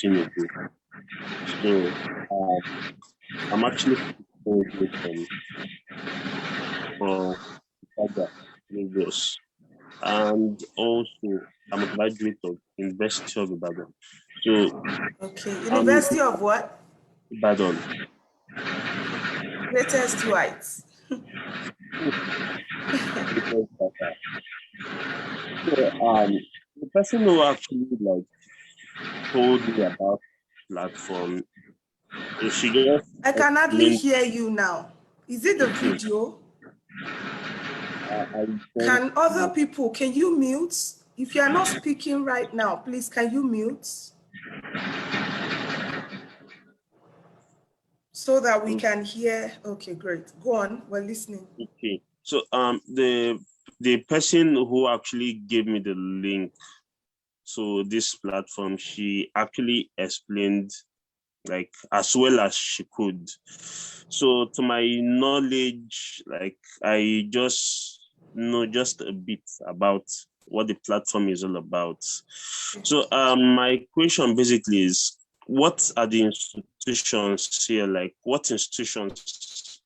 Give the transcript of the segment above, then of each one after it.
seen it. So I'm actually from Lagos, and also I'm a graduate of University of Ibadan. So University of what? Ibadan. Greatest whites. So, the person who actually told me about the platform, she just I can hardly hear you now. Is it the video? Can other people, can you mute? If you are not speaking right now, please, can you mute? So that we can hear. Okay, great. Go on, we're listening. Okay. So the person who actually gave me the link, so this platform, she actually explained as well as she could. So to my knowledge, I just know just a bit about what the platform is all about. So my question basically is, what are the institutions here? What institutions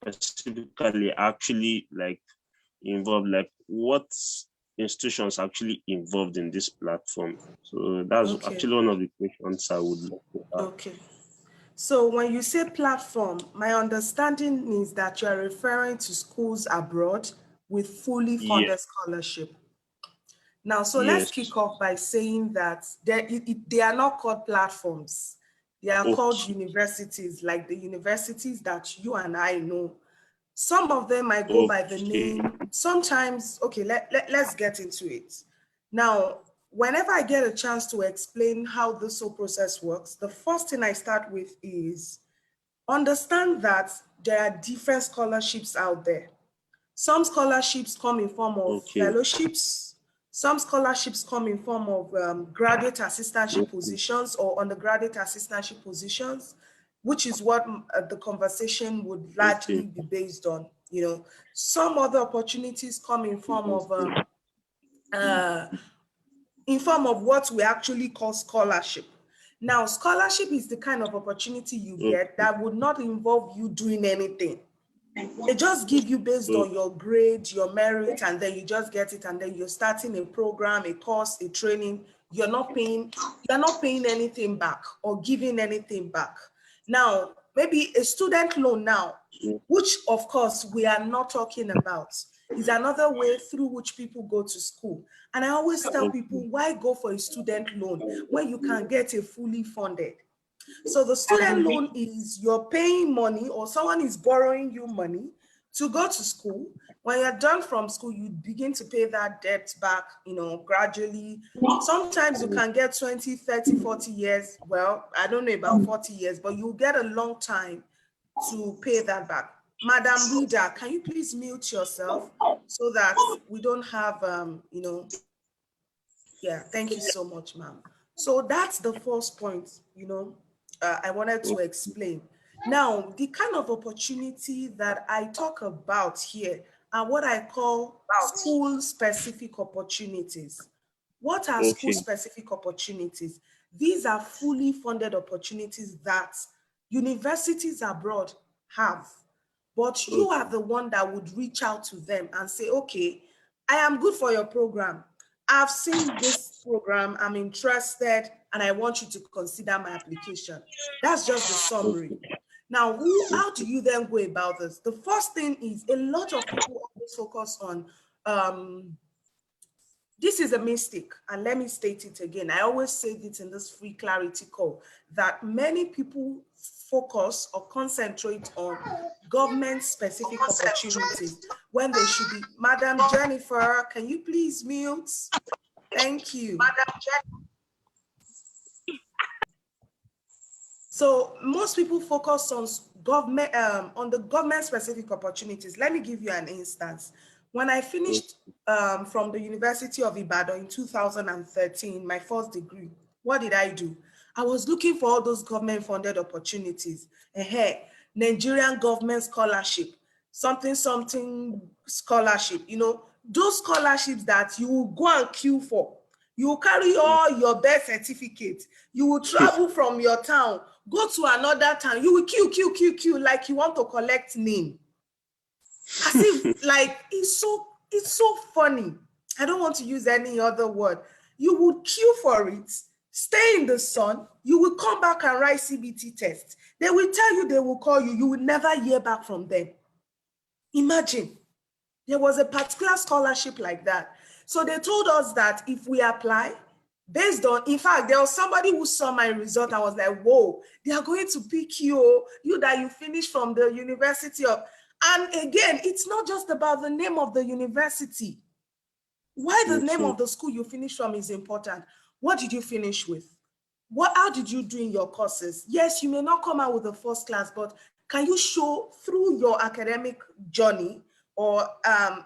specifically actually involved? What institutions actually involved in this platform? So that's actually one of the questions I would like to ask. Okay. So when you say platform, my understanding is that you are referring to schools abroad with fully funded scholarship. Now, so let's kick off by saying that they are not called platforms. They are called universities, like the universities that you and I know. Some of them might go by the name. Sometimes, let's get into it. Now, whenever I get a chance to explain how this whole process works, the first thing I start with is understand that there are different scholarships out there. Some scholarships come in form of fellowships. Some scholarships come in form of graduate assistantship positions or undergraduate assistantship positions, which is what the conversation would largely be based on. Some other opportunities come in form of what we actually call scholarship. Now, scholarship is the kind of opportunity you get that would not involve you doing anything. They just give you based on your grade, your merit, and then you just get it, and then you're starting a program, a course, a training. You're not paying anything back or giving anything back. Now, maybe a student loan now, which of course we are not talking about, is another way through which people go to school. And I always tell people, why go for a student loan when you can get a fully funded? So the student loan is you're paying money or someone is borrowing you money to go to school. When you're done from school, you begin to pay that debt back, gradually. Sometimes you can get 20, 30, 40 years. Well, I don't know about 40 years, but you'll get a long time to pay that back. Madam Reader, can you please mute yourself so that we don't have, yeah, thank you so much, ma'am. So that's the first point, I wanted to explain. Now, the kind of opportunity that I talk about here are what I call school-specific opportunities. What are school-specific opportunities? These are fully funded opportunities that universities abroad have, but you are the one that would reach out to them and say, okay, I am good for your program. I've seen this program, I'm interested, and I want you to consider my application. That's just the summary. Now, how do you then go about this? The first thing is a lot of people always focus on, this is a mistake, and let me state it again. I always say it in this free clarity call, that many people focus or concentrate on government-specific opportunities when they should be. Madam Jennifer, can you please mute? Thank you. So most people focus on government, on the government-specific opportunities. Let me give you an instance. When I finished from the University of Ibadan in 2013, my first degree, what did I do? I was looking for all those government-funded opportunities. Nigerian government scholarship, something scholarship, those scholarships that you will go and queue for. You will carry all your birth certificate. You will travel from your town, go to another town. You will queue like you want to collect name. As if like it's so funny. I don't want to use any other word. You would queue for it, stay in the sun. You will come back and write CBT test. They will tell you, they will call you. You will never hear back from them. Imagine. There was a particular scholarship like that. So they told us that if we apply, based on, in fact, there was somebody who saw my result and was like, whoa, they are going to pick you that you finished from the University of, and again, it's not just about the name of the university. Why the name of the school you finished from is important. What did you finish with? How did you do in your courses? Yes, you may not come out with the first class, but can you show through your academic journey, or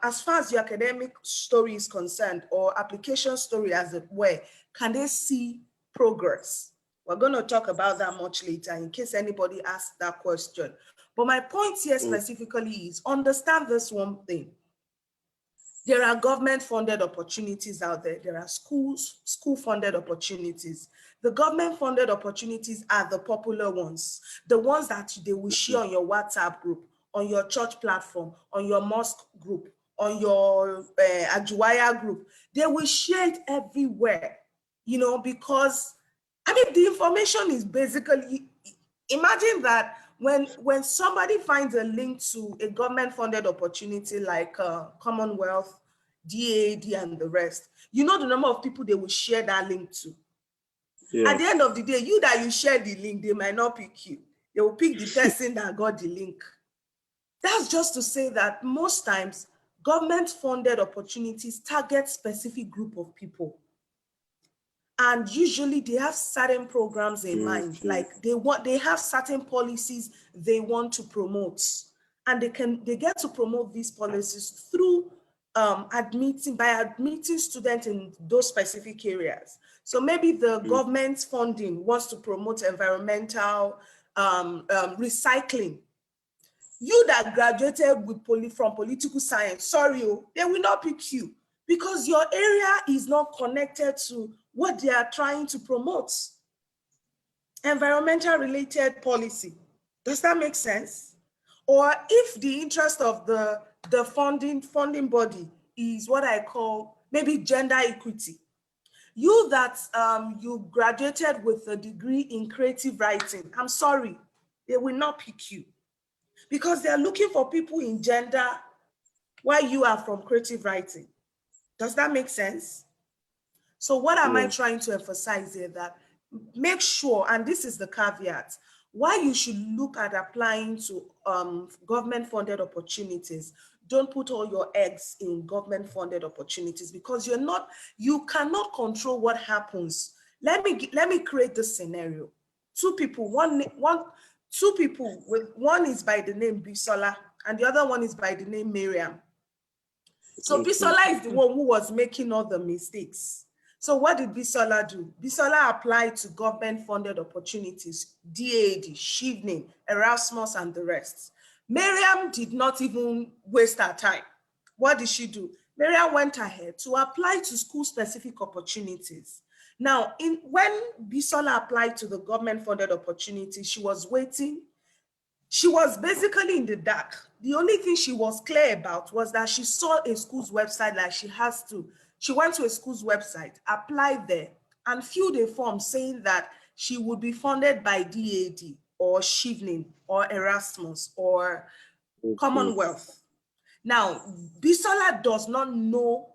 as far as your academic story is concerned, or application story as it were, can they see progress? We're going to talk about that much later in case anybody asks that question. But my point here specifically is understand this one thing. There are government-funded opportunities out there. There are school-funded opportunities. The government-funded opportunities are the popular ones, the ones that they will share on your WhatsApp group, on your church platform, on your mosque group, on your Ajuwaya group. They will share it everywhere, because, I mean, the information is basically, imagine that when somebody finds a link to a government-funded opportunity like Commonwealth, DAD, and the rest, the number of people they will share that link to. Yeah. At the end of the day, you share the link, they might not pick you. They will pick the person that got the link. That's just to say that most times, government-funded opportunities target specific group of people. And usually they have certain programs in mind, like they have certain policies they want to promote, and they get to promote these policies through admitting students in those specific areas. So maybe the government's funding wants to promote environmental recycling. You that graduated from political science, sorry, they will not pick you because your area is not connected to what they are trying to promote. Environmental related policy. Does that make sense? Or if the interest of the funding body is what I call maybe gender equity. You that you graduated with a degree in creative writing, I'm sorry, they will not pick you because they're looking for people in gender while you are from creative writing. Does that make sense? So what am I trying to emphasize here? That make sure, and this is the caveat, why you should look at applying to government-funded opportunities. Don't put all your eggs in government-funded opportunities because you cannot control what happens. Let me create this scenario. Two people with one is by the name Bisola and the other one is by the name Miriam. So Bisola is the one who was making all the mistakes. So what did Bisola do? Bisola applied to government-funded opportunities, DAD, Shivning, Erasmus, and the rest. Miriam did not even waste her time. What did she do? Miriam went ahead to apply to school-specific opportunities. Now, when Bisola applied to the government-funded opportunities, she was waiting. She was basically in the dark. The only thing she was clear about was that she saw a school's website like she has to. She went to a school's website, applied there, and filled a form saying that she would be funded by DAD or Shivning or Erasmus or Commonwealth. Now, Bisola does not know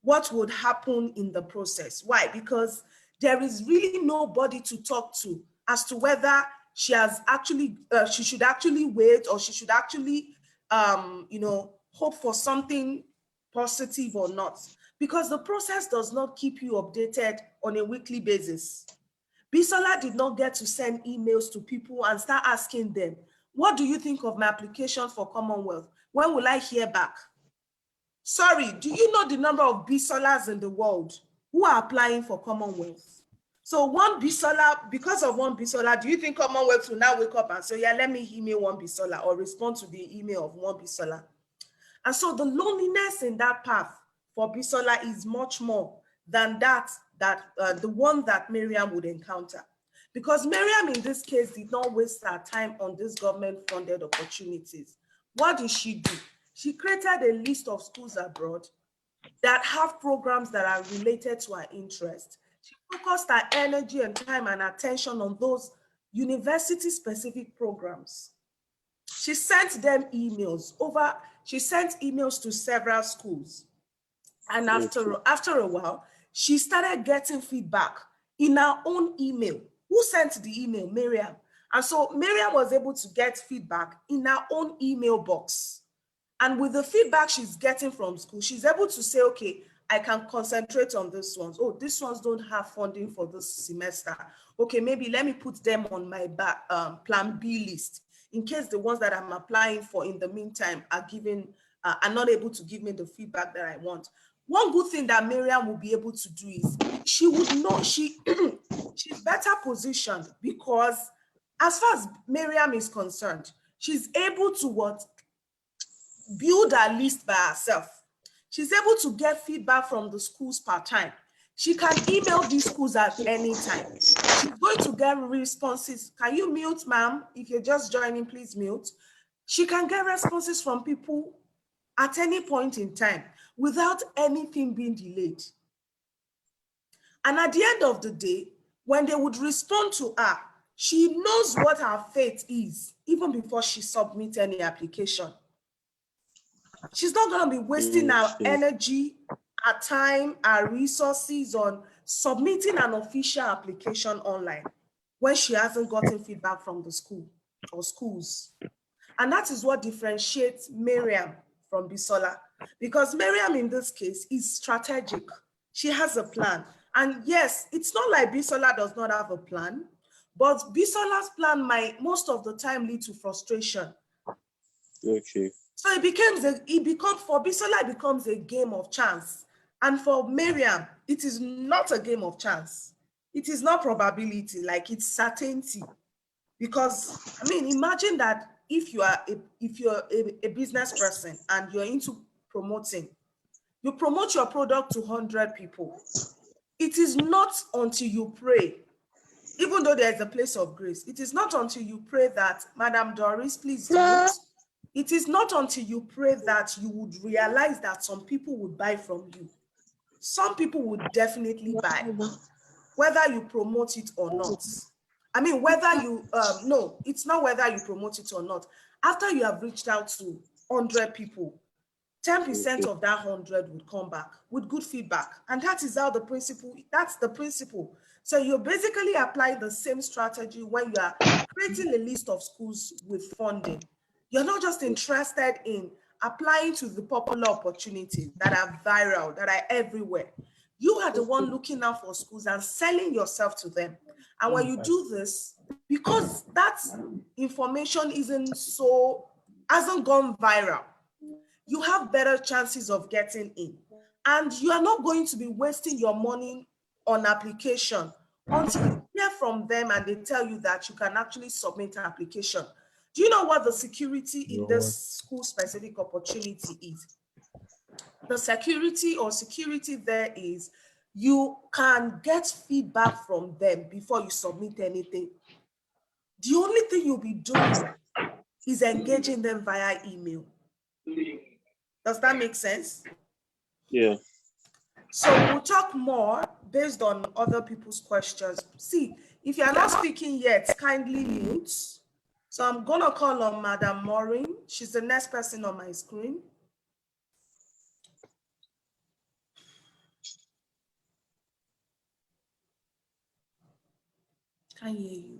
what would happen in the process. Why? Because there is really nobody to talk to as to whether she should actually wait or she should actually, hope for something positive or not. Because the process does not keep you updated on a weekly basis. Bisola did not get to send emails to people and start asking them, what do you think of my application for Commonwealth? When will I hear back? Sorry, do you know the number of Bisolas in the world who are applying for Commonwealth? So one Bisola, because of one Bisola, do you think Commonwealth will now wake up and say, yeah, let me email one Bisola or respond to the email of one Bisola? And so the loneliness in that path for Bisola is much more than that that the one that Miriam would encounter. Because Miriam in this case did not waste her time on these government-funded opportunities. What did she do? She created a list of schools abroad that have programs that are related to her interest. She focused her energy and time and attention on those university-specific programs. She sent them emails she sent emails to several schools. And after a while, she started getting feedback in her own email. Who sent the email? Miriam. And so Miriam was able to get feedback in her own email box. And with the feedback she's getting from school, she's able to say, okay, I can concentrate on these ones. Oh, these ones don't have funding for this semester. Okay, maybe let me put them on my plan B list in case the ones that I'm applying for in the meantime are not able to give me the feedback that I want. One good thing that Miriam will be able to do is she would know she's better positioned, because as far as Miriam is concerned, she's able to build her list by herself. She's able to get feedback from the schools per time. She can email these schools at any time. She's going to get responses. Can you mute, ma'am? If you're just joining, please mute. She can get responses from people at any point in time without anything being delayed. And at the end of the day, when they would respond to her, she knows what her fate is, even before she submits any application. She's not going to be wasting her energy, her time, her resources on submitting an official application online when she hasn't gotten feedback from the school or schools. And that is what differentiates Miriam from Bisola, because Miriam in this case is strategic. She has a plan. And yes, it's not like Bisola does not have a plan, but Bisola's plan might most of the time lead to frustration. Okay. So for Bisola, it becomes a game of chance. And for Miriam, it is not a game of chance. It is not probability, like it's certainty. Because, I mean, imagine that if you're a business person and you're into promoting, you promote your product to 100 people. It is not until you pray, even though there is a place of grace, it is not until you pray that, Madam Doris, please mute. It is not until you pray that you would realize that some people would buy from you. Some people would definitely buy, whether you promote it or not. I mean, whether you, no, it's not whether you promote it or not. After you have reached out to 100 people, 10% of that 100 would come back with good feedback. And that is how that's the principle. So you're basically applying the same strategy when you are creating a list of schools with funding. You're not just interested in applying to the popular opportunities that are viral, that are everywhere. You are the one looking out for schools and selling yourself to them. And when you do this, because that information hasn't gone viral, you have better chances of getting in. And you are not going to be wasting your money on application until you hear from them and they tell you that you can actually submit an application. Do you know what the security in this school-specific opportunity is? The security there is you can get feedback from them before you submit anything. The only thing you'll be doing is engaging them via email. Does that make sense? Yeah. So we'll talk more based on other people's questions. See, if you're not speaking yet, kindly mute. So I'm going to call on Madam Maureen. She's the next person on my screen. Can't hear you.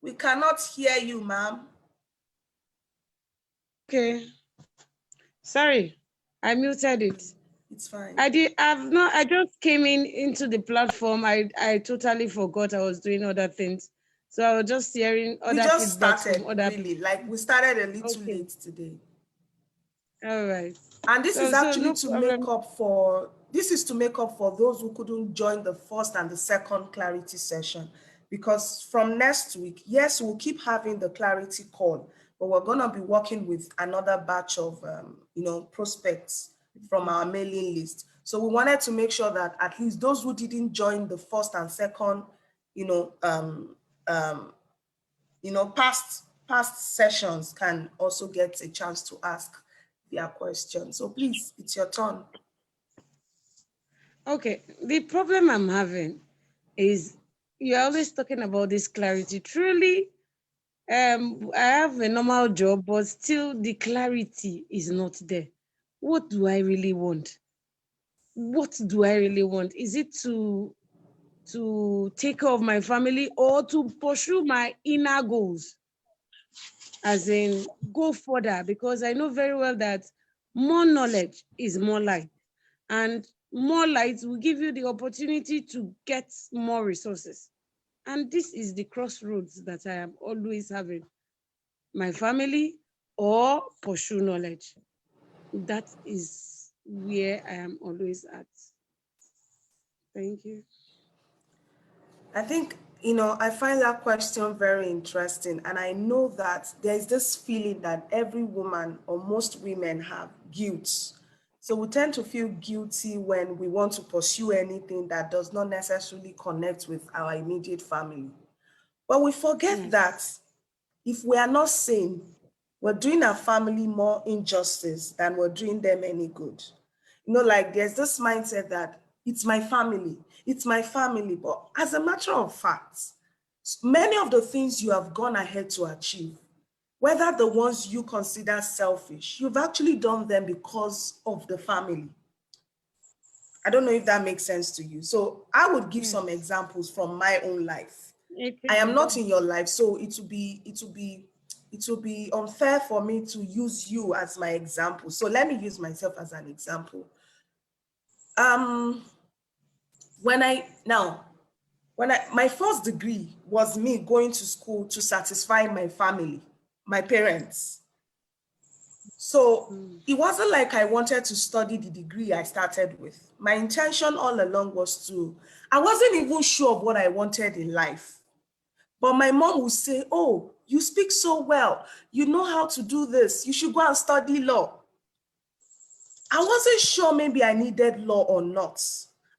We cannot hear you, ma'am. Okay. Sorry, I muted it. It's fine. I just came into the platform. I totally forgot I was doing other things. So I was just hearing other we just feedbacks started, from other really. Like we started a little late today. All right. And this is actually no to problem. make up for, those who couldn't join the first and the second clarity session. Because from next week, yes, we'll keep having the clarity call, but we're going to be working with another batch of, prospects from our mailing list. So we wanted to make sure that at least those who didn't join the first and second, past sessions can also get a chance to ask their questions. So please, it's your turn. Okay, the problem I'm having is you're always talking about this clarity. Truly, I have a normal job, but still the clarity is not there. What do I really want? What do I really want? Is it to take care of my family or to pursue my inner goals? As in, go further, because I know very well that more knowledge is more light, and more light will give you the opportunity to get more resources. And this is the crossroads that I am always having: my family or pursue knowledge. That is where I am always at. Thank you. I think, I find that question very interesting. And I know that there's this feeling that every woman or most women have: guilt. So we tend to feel guilty when we want to pursue anything that does not necessarily connect with our immediate family. But we forget that if we are not sane, we're doing our family more injustice than we're doing them any good. Like there's this mindset that it's my family, it's my family. But as a matter of fact, many of the things you have gone ahead to achieve, whether the ones you consider selfish, you've actually done them because of the family. I don't know if that makes sense to you. So I would give some examples from my own life. I am not in your life, so it will be unfair for me to use you as my example. So let me use myself as an example. My first degree was me going to school to satisfy my family, my parents. So it wasn't like I wanted to study the degree I started with. My intention all along was I wasn't even sure of what I wanted in life. But my mom would say, "Oh, you speak so well. You know how to do this. You should go and study law." I wasn't sure maybe I needed law or not.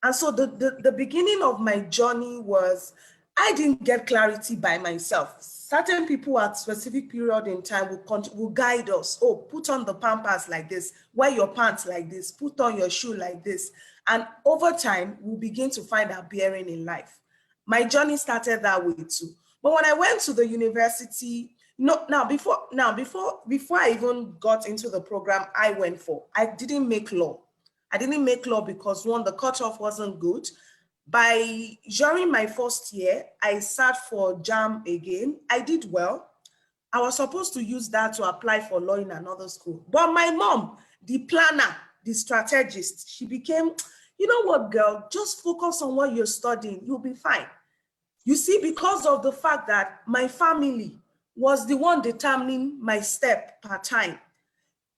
And so the beginning of my journey was, I didn't get clarity by myself. Certain people at specific period in time will guide us. "Oh, put on the pampers like this, wear your pants like this, put on your shoe like this." And over time, we'll begin to find our bearing in life. My journey started that way too. But when I went to the university, before I even got into the program I went for, I didn't make law. I didn't make law because, one, the cutoff wasn't good. During my first year, I sat for JAM again. I did well. I was supposed to use that to apply for law in another school. But my mom, the planner, the strategist, she became, "You know what, girl, just focus on what you're studying. You'll be fine." You see, because of the fact that my family was the one determining my step per time.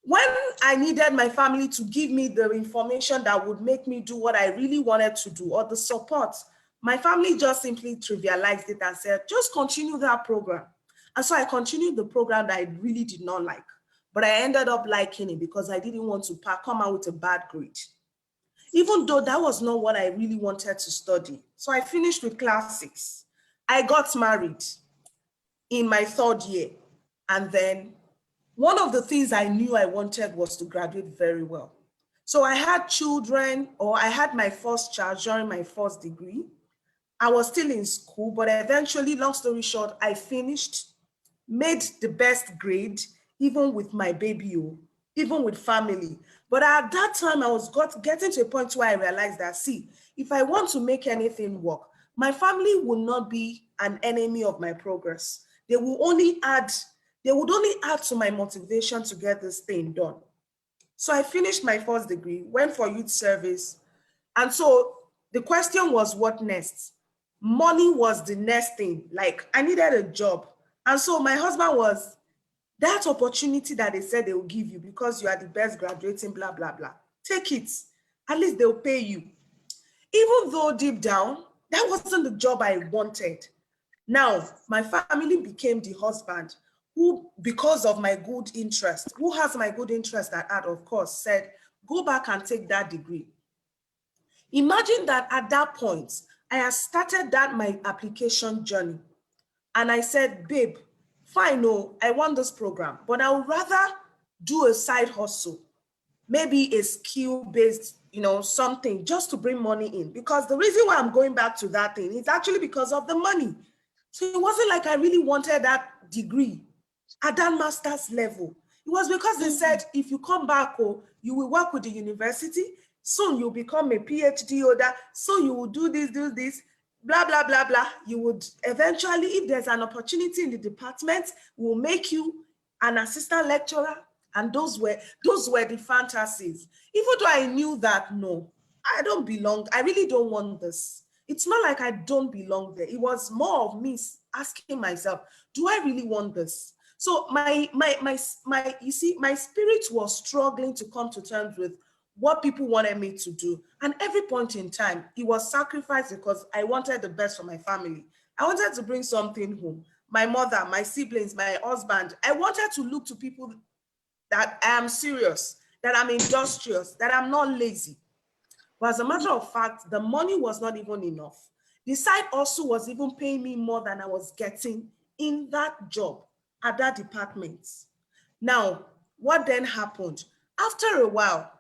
When I needed my family to give me the information that would make me do what I really wanted to do, or the support, my family just simply trivialized it and said, "Just continue that program." And so I continued the program that I really did not like, but I ended up liking it because I didn't want to come out with a bad grade, even though that was not what I really wanted to study. So I finished with class 6. I got married in my third year. And then one of the things I knew I wanted was to graduate very well. So I had children, or I had my first child during my first degree. I was still in school, but eventually, long story short, I finished, made the best grade, even with my baby, even with family. But at that time, I was getting to a point where I realized that, see, if I want to make anything work, my family will not be an enemy of my progress. They would only add to my motivation to get this thing done. So I finished my first degree, went for youth service. And so the question was, what next? Money was the next thing. Like, I needed a job. And so my husband was, that opportunity that they said they will give you because you are the best graduating, blah, blah, blah. Take it. At least they'll pay you. Even though deep down, that wasn't the job I wanted. Now, my family became the husband who, because of my good interest, who has my good interest at heart, of course, said, "Go back and take that degree." Imagine that at that point, I had started my application journey. And I said, babe, fine, no, I want this program, but I would rather do a side hustle, maybe a skill-based, something just to bring money in. Because the reason why I'm going back to that thing is actually because of the money. So it wasn't like I really wanted that degree at that master's level. It was because they said, if you come back, you will work with the university, soon you'll become a PhD holder, so you will do this, blah, blah, blah, blah. You would eventually, if there's an opportunity in the department, will make you an assistant lecturer. And those were the fantasies. Even though I knew that, no, I don't belong. I really don't want this. It's not like I don't belong there. It was more of me asking myself, do I really want this? So you see, my spirit was struggling to come to terms with what people wanted me to do. And every point in time, it was sacrifice because I wanted the best for my family. I wanted to bring something home. My mother, my siblings, my husband. I wanted to look to people that I am serious, that I'm industrious, that I'm not lazy. But as a matter of fact, the money was not even enough. The side also was even paying me more than I was getting in that job at that department. Now, what then happened? After a while,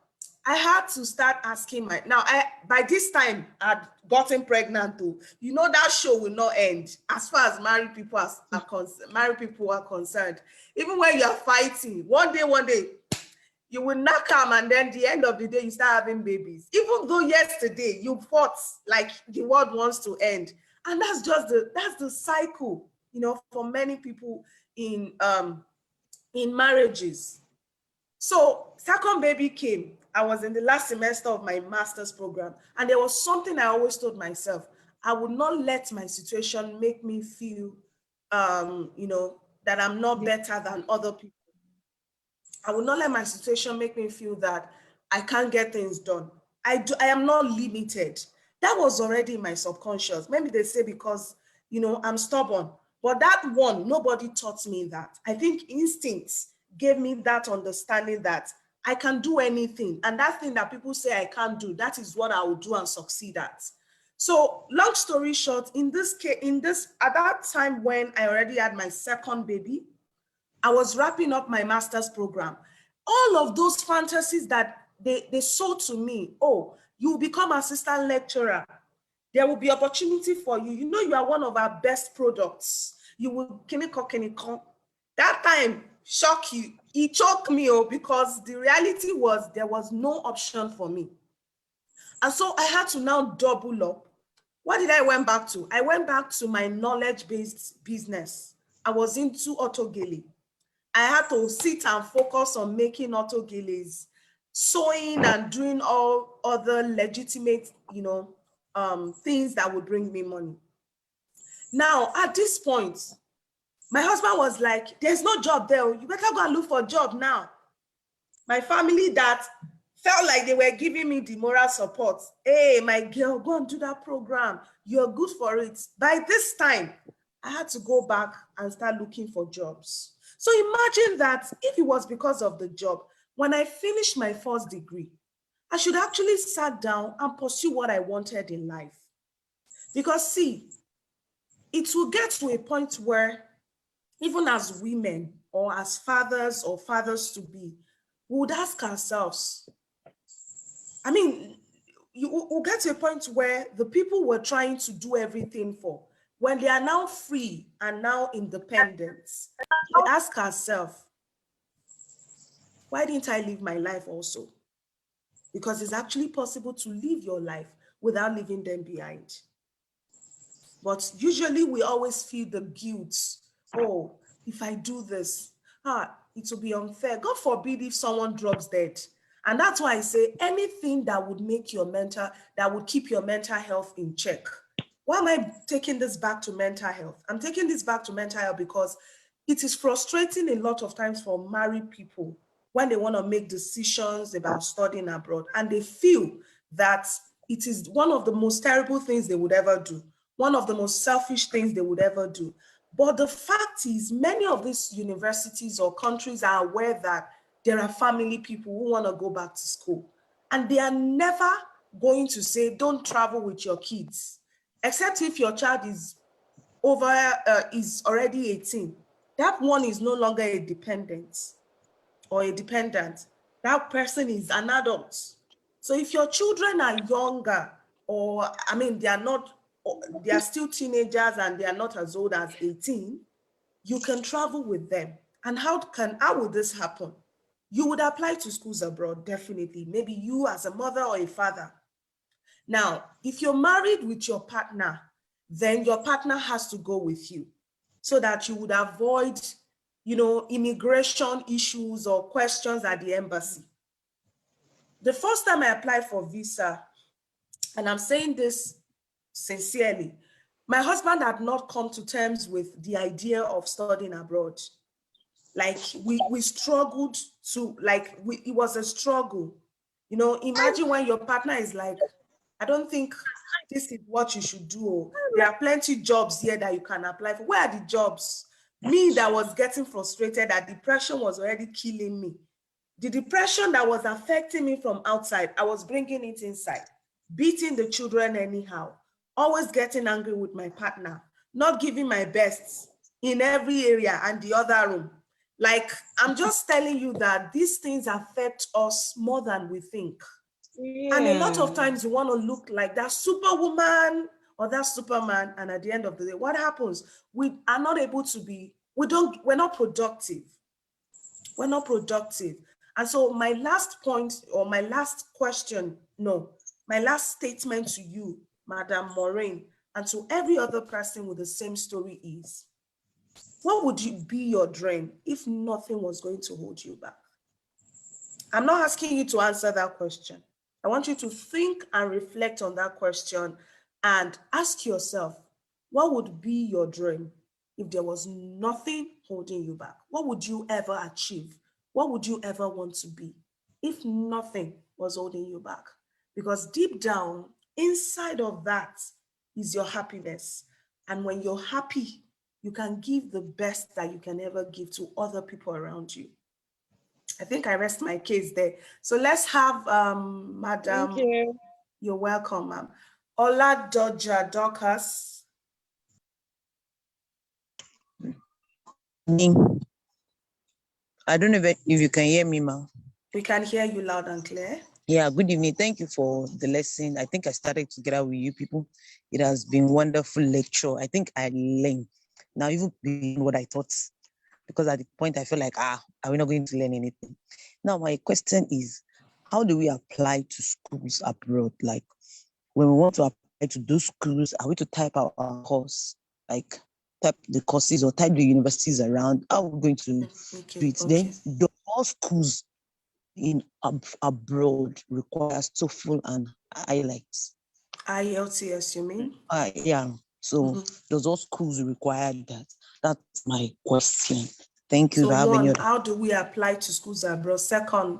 I had to start asking by this time I'd gotten pregnant too. That show will not end as far as married people are concerned. Even when you're fighting, one day, you will knock them, and then the end of the day, you start having babies. Even though yesterday you fought like the world wants to end. And that's the cycle, for many people in marriages. So second baby came. I was in the last semester of my master's program. And there was something I always told myself. I would not let my situation make me feel, that I'm not better than other people. I will not let my situation make me feel that I can't get things done. I am not limited. That was already in my subconscious. Maybe they say because, I'm stubborn. But that one, nobody taught me that. I think instincts gave me that understanding that I can do anything. And that thing that people say I can't do, that is what I will do and succeed at. So long story short, at that time when I already had my second baby, I was wrapping up my master's program. All of those fantasies that they sold to me, oh, you will become assistant lecturer. There will be opportunity for you. You are one of our best products. You will, that time, shock you. It shocked me, because the reality was there was no option for me. And so I had to now double up. What did I went back to? I went back to my knowledge-based business. I was into autogele. I had to sit and focus on making autogeles, sewing and doing all other legitimate, things that would bring me money. Now, at this point, my husband was like, there's no job there. You better go and look for a job now. My family that felt like they were giving me the moral support. Hey, my girl, go and do that program. You're good for it. By this time, I had to go back and start looking for jobs. So imagine that if it was because of the job, when I finished my first degree, I should actually sat down and pursue what I wanted in life. Because see, it will get to a point where even as women or as fathers or fathers-to-be, we would ask ourselves, you will get to a point where the people we're trying to do everything for, when they are now free and now independent, we ask ourselves, why didn't I live my life also? Because it's actually possible to live your life without leaving them behind. But usually we always feel the guilt. Oh, if I do this, it will be unfair. God forbid if someone drops dead. And that's why I say anything that would keep your mental health in check. Why am I taking this back to mental health? I'm taking this back to mental health because it is frustrating a lot of times for married people when they want to make decisions about studying abroad and they feel that it is one of the most terrible things they would ever do, one of the most selfish things they would ever do. But the fact is, many of these universities or countries are aware that there are family people who want to go back to school and they are never going to say don't travel with your kids, except if your child is is already 18. That one is no longer a dependent or a dependent. That person is an adult. So if your children are younger, or I mean, they are still teenagers and they are not as old as 18, you can travel with them. And how would this happen? You would apply to schools abroad, definitely. Maybe you as a mother or a father. Now, if you're married with your partner, then your partner has to go with you so that you would avoid, immigration issues or questions at the embassy. The first time I applied for visa, and I'm saying this sincerely, my husband had not come to terms with the idea of studying abroad. Like we struggled to, it was a struggle. Imagine when your partner is like, I don't think this is what you should do. There are plenty jobs here that you can apply for. Where are the jobs? Me that was getting frustrated, that depression was already killing me. The depression that was affecting me from outside, I was bringing it inside, beating the children anyhow, always getting angry with my partner, not giving my best in every area and the other room. Like, I'm just telling you that these things affect us more than we think. Yeah. And a lot of times you want to look like that superwoman or that superman, and at the end of the day, what happens? We are not able to be, we're not productive. We're not productive. And so my last point, or my last question, my last statement to you, Madam Maureen, and to every other person with the same story is, what would be your dream if nothing was going to hold you back? I'm not asking you to answer that question. I want you to think and reflect on that question and ask yourself, what would be your dream if there was nothing holding you back? What would you ever achieve? What would you ever want to be if nothing was holding you back? Because deep down, inside of that is your happiness. And when you're happy, you can give the best that you can ever give to other people around you. I think I rest my case there. So let's have Madam. Thank you. You're welcome, ma'am. Ola Doja Dorcas. I don't know if you can hear me, ma'am. We can hear you loud and clear. Yeah, good evening. Thank you for the lesson. I think I started together with you people. It has been wonderful lecture. I think I learned. Now, even beyond what I thought, because at the point I feel like, are we not going to learn anything? Now, my question is, how do we apply to schools abroad? Like, when we want to apply to those schools, are we to type our course, like type the courses or type the universities around? How are we going to do it? Then, the all schools in abroad requires TOEFL and IELTS. IELTS, you mean? Yeah. So does all schools require that? That's my question. Thank you. So how do we apply to schools abroad? Second,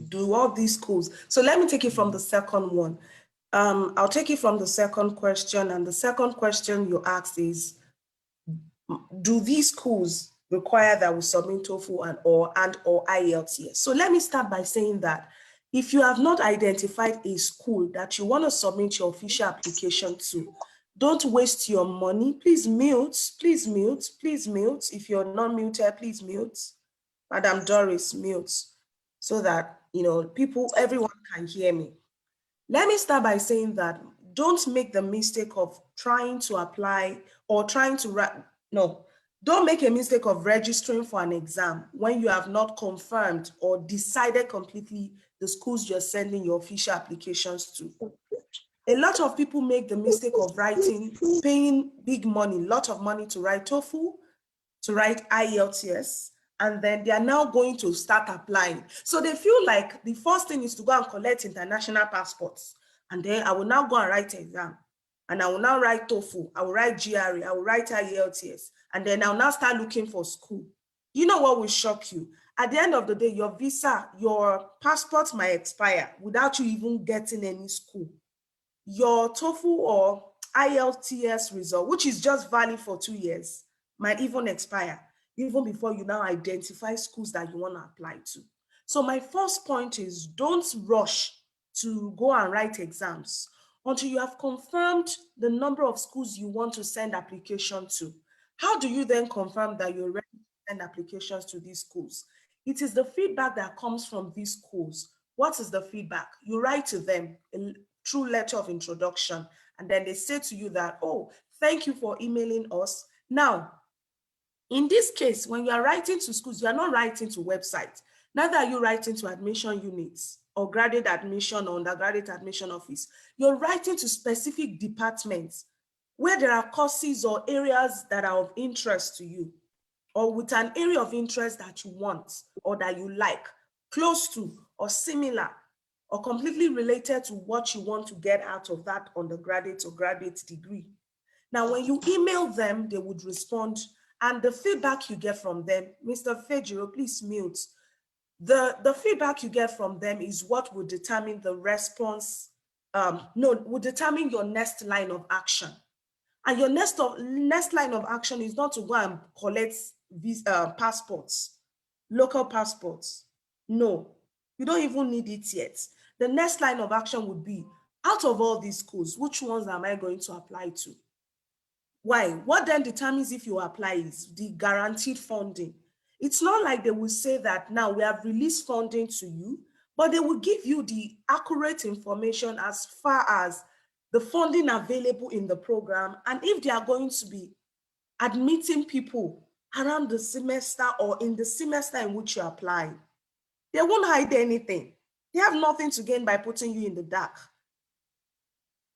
do all these schools. So let me take it from the second one. I'll take it from the second question. And the second question you asked is, do these schools require that we submit TOEFL and or IELTS? So let me start by saying that if you have not identified a school that you want to submit your official application to, don't waste your money. Please mute. If you're not muted, please mute. Madam Doris, mute, so that everyone can hear me. Let me start by saying that don't make the mistake of trying to apply or trying to don't make a mistake of registering for an exam when you have not confirmed or decided completely the schools you're sending your official applications to. A lot of people make the mistake of paying big money, lot of money to write TOEFL, to write IELTS, and then they are now going to start applying. So they feel like the first thing is to go and collect international passports. And then I will now go and write an exam. And I will now write TOEFL, I will write GRE, I will write IELTS. And then I'll now start looking for school. You know what will shock you? At the end of the day, your visa, your passport might expire without you even getting any school. Your TOEFL or IELTS result, which is just valid for 2 years, might even expire even before you now identify schools that you want to apply to. So my first point is, don't rush to go and write exams until you have confirmed the number of schools you want to send application to. How do you then confirm that you're ready to send applications to these schools? It is the feedback that comes from these schools. What is the feedback? You write to them a true letter of introduction, and then they say to you that, oh, thank you for emailing us. Now, in this case, when you are writing to schools, you are not writing to websites. Neither are you writing to admission units or graduate admission or undergraduate admission office. You're writing to specific departments where there are courses or areas that are of interest to you, or with an area of interest that you want or that you like, close to or similar or completely related to what you want to get out of that undergraduate or graduate degree. Now, when you email them, they would respond, and the feedback you get from them, Mr. Fejiro, please mute. The feedback you get from them is what will determine the response, will determine your next line of action. And your next line of action is not to go and collect these passports, local passports. No, you don't even need it yet. The next line of action would be, out of all these schools, which ones am I going to apply to? Why? What then determines if you apply is the guaranteed funding. It's not like they will say that now we have released funding to you, but they will give you the accurate information as far as the funding available in the program, and if they are going to be admitting people around the semester or in the semester in which you apply. They won't hide anything. They have nothing to gain by putting you in the dark.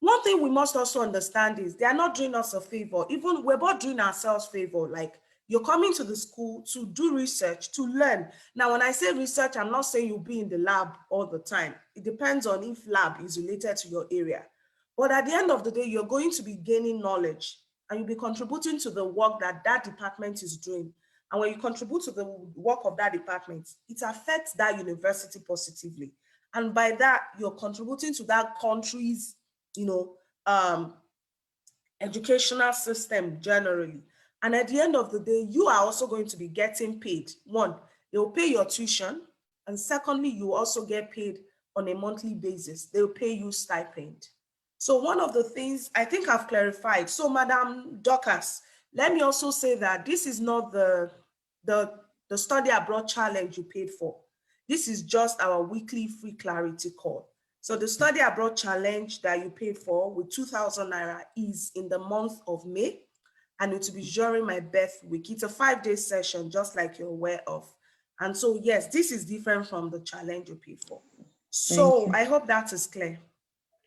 One thing we must also understand is they are not doing us a favor. Even we're both doing ourselves a favor. Like, you're coming to the school to do research, to learn. Now, when I say research, I'm not saying you'll be in the lab all the time. It depends on if lab is related to your area. But at the end of the day, you're going to be gaining knowledge and you'll be contributing to the work that that department is doing. And when you contribute to the work of that department, it affects that university positively. And by that, you're contributing to that country's, educational system generally. And at the end of the day, you are also going to be getting paid. One, they'll pay your tuition. And secondly, you also get paid on a monthly basis. They'll pay you stipend. So one of the things I think I've clarified. So Madam Dorcas, let me also say that this is not the study abroad challenge you paid for. This is just our weekly free clarity call. So the study abroad challenge that you paid for with 2,000 Naira is in the month of May, and it will be during my birth week. It's a 5-day session, just like you're aware of. And so, yes, this is different from the challenge you paid for. So I hope that is clear.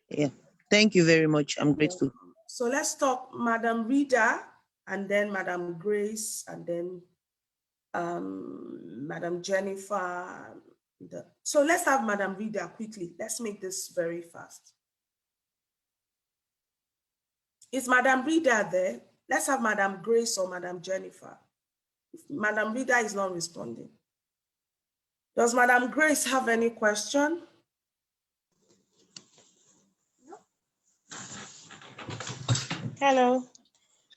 Yeah, thank you very much. I'm grateful. So let's talk Madam Rita, and then Madam Grace, and then Madam Jennifer. So let's have Madam Rita quickly. Let's make this very fast. Is Madam Rita there? Let's have Madam Grace or Madam Jennifer. If Madam Rita is not responding. Does Madam Grace have any question? Hello.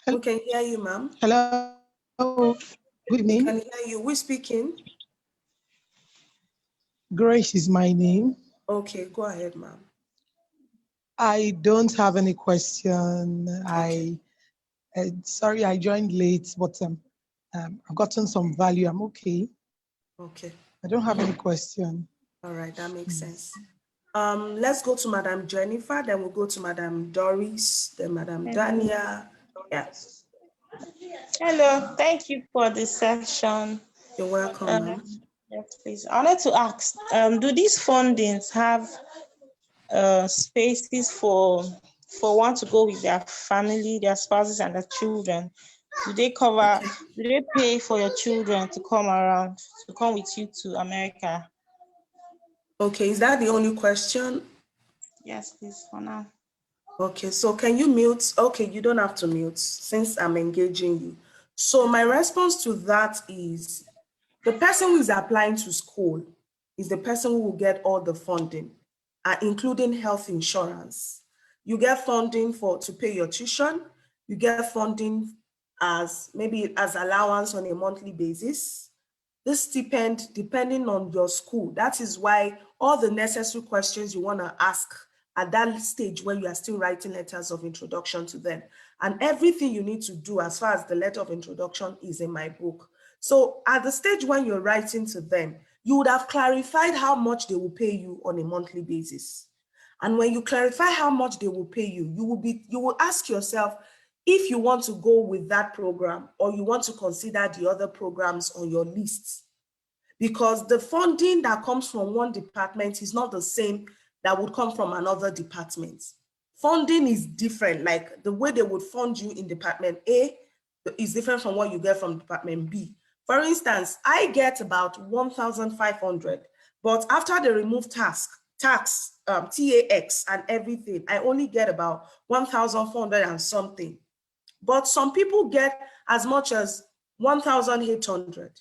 We can hear you, ma'am. Hello. Good evening. We can hear you. Who's speaking? Grace is my name. Okay, go ahead, ma'am. I don't have any question. Okay. Sorry, I joined late, but I've gotten some value. I'm okay. Okay. I don't have any question. All right, that makes sense. Let's go to Madam Jennifer, then we'll go to Madam Doris, then Madam Dania. Yes. Hello, thank you for the session. You're welcome, ma'am. Yes, please. I wanted to ask, do these fundings have spaces for one to go with their family, their spouses, and their children? Do they cover, do they pay for your children to come around, to come with you to America? Okay, is that the only question? Yes, please, for now. Okay, so can you mute? Okay, you don't have to mute since I'm engaging you. So my response to that is the person who is applying to school is the person who will get all the funding, including health insurance. You get funding to pay your tuition. You get funding as maybe as allowance on a monthly basis. This stipend, depending on your school, that is why all the necessary questions you want to ask at that stage when you are still writing letters of introduction to them. And everything you need to do as far as the letter of introduction is in my book. So at the stage when you're writing to them, you would have clarified how much they will pay you on a monthly basis. And when you clarify how much they will pay you, you will ask yourself if you want to go with that program or you want to consider the other programs on your list. Because the funding that comes from one department is not the same that would come from another department. Funding is different. Like the way they would fund you in department A is different from what you get from department B. For instance, I get about 1,500, but after they remove tax, TAX and everything, I only get about 1,400 and something. But some people get as much as 1,800.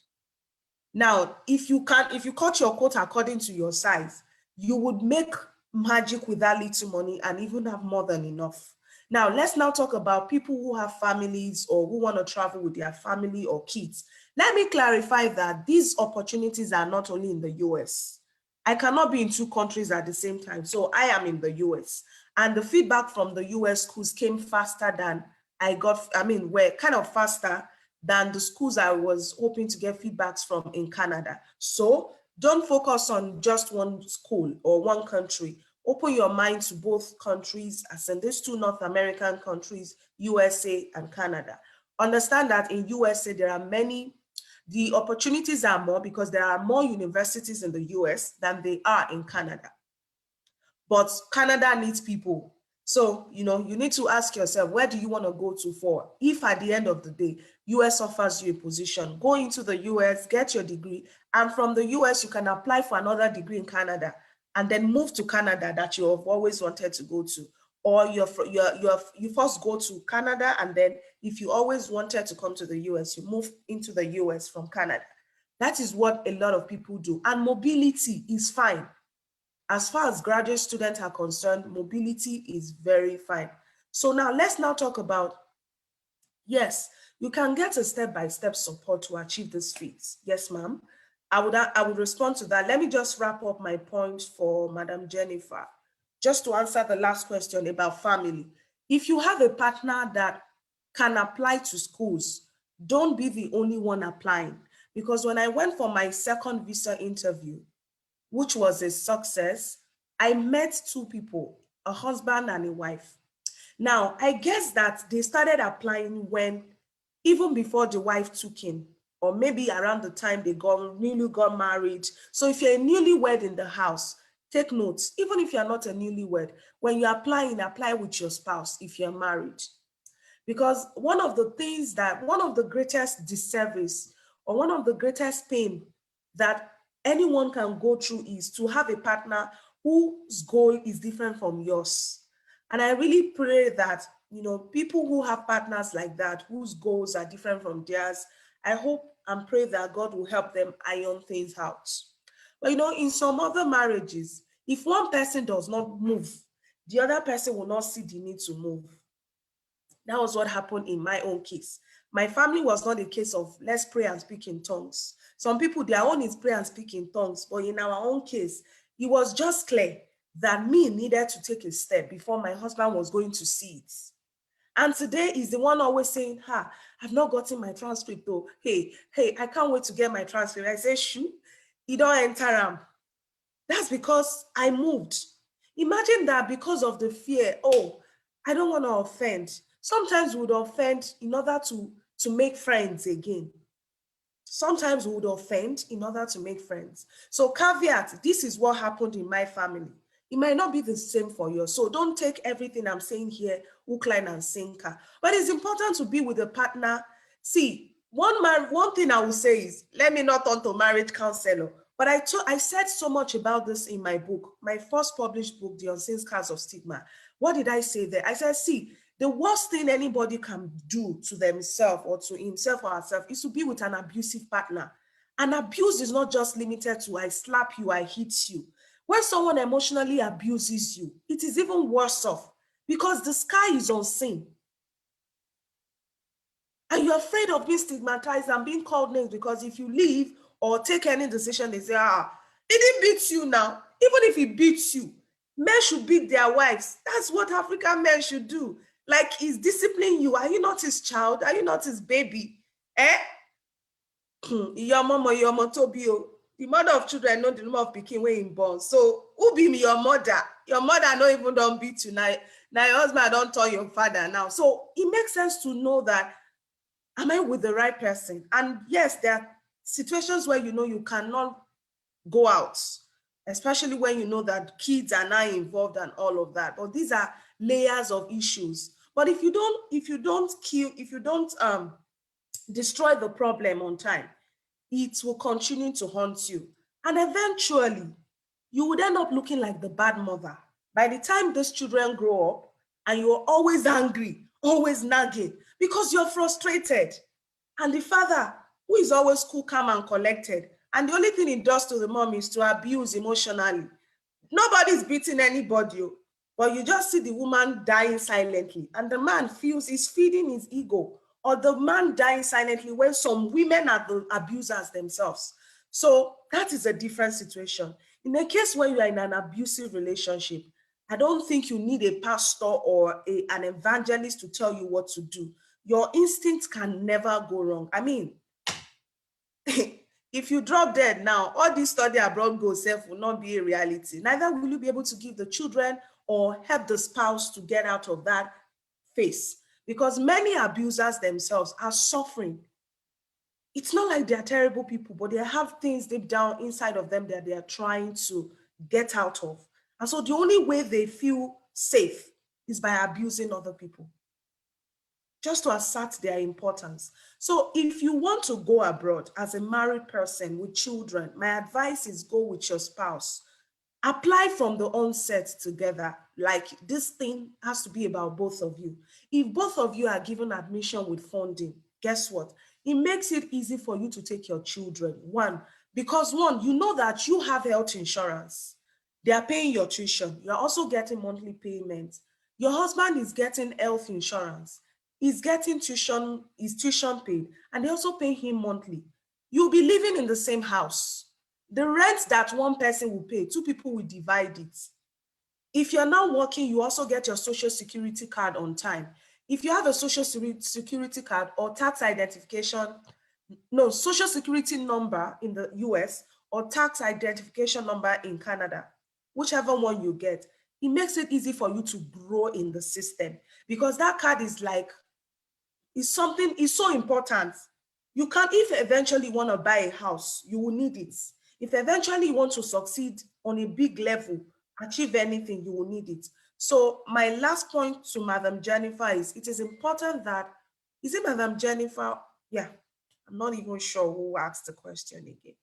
Now, if you cut your coat according to your size, you would make magic with that little money and even have more than enough. Now, let's now talk about people who have families or who want to travel with their family or kids. Let me clarify that these opportunities are not only in the US. I cannot be in two countries at the same time. So I am in the US. And the feedback from the US schools came faster than were kind of faster than the schools I was hoping to get feedbacks from in Canada. So don't focus on just one school or one country. Open your mind to both countries, as in these two North American countries, USA and Canada. Understand that in USA, the opportunities are more because there are more universities in the US than they are in Canada. But Canada needs people. So, you need to ask yourself, where do you want to go to for? If at the end of the day, US offers you a position, go into the US, get your degree, and from the US, you can apply for another degree in Canada and then move to Canada that you have always wanted to go to. Or you first go to Canada, and then if you always wanted to come to the US, you move into the US from Canada. That is what a lot of people do. And mobility is fine. As far as graduate students are concerned, mobility is very fine. So now let's now talk about, yes, you can get a step-by-step support to achieve this feat. Yes, ma'am. I would respond to that. Let me just wrap up my point for Madam Jennifer. Just to answer the last question about family. If you have a partner that can apply to schools, don't be the only one applying. Because when I went for my second visa interview, which was a success, I met two people, a husband and a wife. Now, I guess that they started applying even before the wife took in, or maybe around the time they newly got married. So if you're a newlywed in the house, take notes. Even if you're not a newlywed, when you're applying, apply with your spouse if you're married. Because one of the greatest disservice or one of the greatest pain that anyone can go through is to have a partner whose goal is different from yours. And I really pray that, people who have partners like that, whose goals are different from theirs, I hope and pray that God will help them iron things out. But, in some other marriages, if one person does not move, the other person will not see the need to move. That was what happened in my own case. My family was not a case of let's pray and speak in tongues. Some people, their own is pray and speak in tongues. But in our own case, it was just clear that me needed to take a step before my husband was going to see it. And today is the one always saying, I've not gotten my transcript though. Hey, I can't wait to get my transcript. I say, shoot, you don't enter him. That's because I moved. Imagine that because of the fear, I don't want to offend. Sometimes we would offend in order to make friends again. Sometimes we would offend in order to make friends. So caveat, this is what happened in my family. It might not be the same for you. So don't take everything I'm saying here, hook, line, and sinker. But it's important to be with a partner. See, one thing I will say is, let me not turn to marriage counselor. But I said so much about this in my book, my first published book, The Unseen Scars of Stigma. What did I say there? I said, see, the worst thing anybody can do to themselves or to himself or herself is to be with an abusive partner. And abuse is not just limited to I slap you, I hit you. When someone emotionally abuses you, it is even worse off because the sky is unseen. And you're afraid of being stigmatized and being called names because if you leave or take any decision, they say, he didn't beat you now. Even if he beats you, men should beat their wives. That's what African men should do. Like, he's disciplining you. Are you not his child? Are you not his baby? Your mom or your mother be the mother of children, know the number of pikin wey im born. So who be your mother? Your mother no even don't beat you now. Now your husband don't tell your father now. So it makes sense to know that, am I with the right person? And yes, there are situations where you know you cannot go out, especially when you know that kids are now involved and all of that. But these are layers of issues. But if you don't destroy the problem on time, it will continue to haunt you. And eventually, you would end up looking like the bad mother. By the time these children grow up and you're always angry, always nagging, because you're frustrated. And the father, who is always cool, calm, and collected, and the only thing he does to the mom is to abuse emotionally. Nobody's beating anybody, but you just see the woman dying silently, and the man feels he's feeding his ego, or the man dying silently when some women are the abusers themselves. So that is a different situation. In a case where you are in an abusive relationship, I don't think you need a pastor or an evangelist to tell you what to do. Your instincts can never go wrong. I mean, if you drop dead now, all this study abroad goes self will not be a reality. Neither will you be able to give the children or help the spouse to get out of that phase, because many abusers themselves are suffering. It's not like they're terrible people, but they have things deep down inside of them that they are trying to get out of. And so the only way they feel safe is by abusing other people, just to assert their importance. So if you want to go abroad as a married person with children, my advice is go with your spouse. Apply from the onset together. Like, this thing has to be about both of you. If both of you are given admission with funding, guess what? It makes it easy for you to take your children. Because you know that you have health insurance. They are paying your tuition. You're also getting monthly payments. Your husband is getting health insurance. He's getting tuition paid, and they also pay him monthly. You'll be living in the same house. The rent that one person will pay, two people will divide it. If you're not working, you also get your social security card on time. If you have a social security card or tax identification, social security number in the US or tax identification number in Canada, whichever one you get, it makes it easy for you to grow in the system, because that card is so important. You can, if eventually you want to buy a house, you will need it. If eventually you want to succeed on a big level, achieve anything, you will need it. So my last point to Madam Jennifer is, it is important that, is it Madam Jennifer? Yeah, I'm not even sure who asked the question again.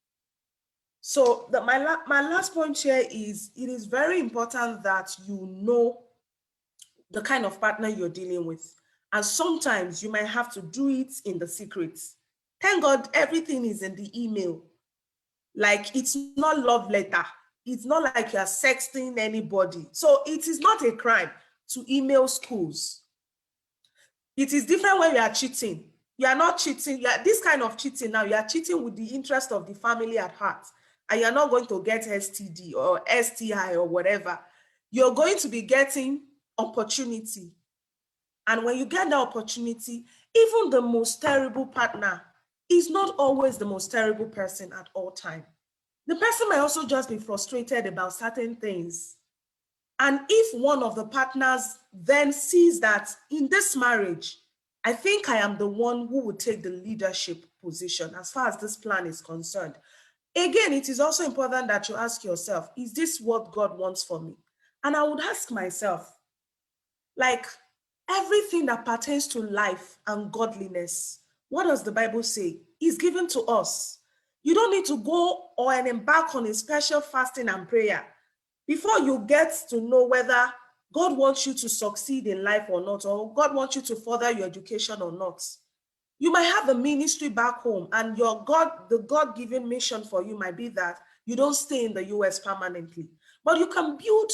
So my last point here is, it is very important that you know the kind of partner you're dealing with. And sometimes you might have to do it in the secret. Thank God everything is in the email. Like, it's not love letter. It's not like you're sexting anybody. So it is not a crime to email schools. It is different when you are cheating. You are not cheating. This kind of cheating now, you are cheating with the interest of the family at heart. And you're not going to get STD or STI or whatever. You're going to be getting opportunity. And when you get the opportunity, even the most terrible partner is not always the most terrible person at all times. The person might also just be frustrated about certain things. And if one of the partners then sees that, in this marriage, I think I am the one who would take the leadership position as far as this plan is concerned. Again, it is also important that you ask yourself, is this what God wants for me? And I would ask myself, like, everything that pertains to life and godliness, what does the Bible say? Is given to us. You don't need to go or embark on a special fasting and prayer before you get to know whether God wants you to succeed in life or not, or God wants you to further your education or not. You might have a ministry back home, and the God-given mission for you might be that you don't stay in the US permanently, but you can build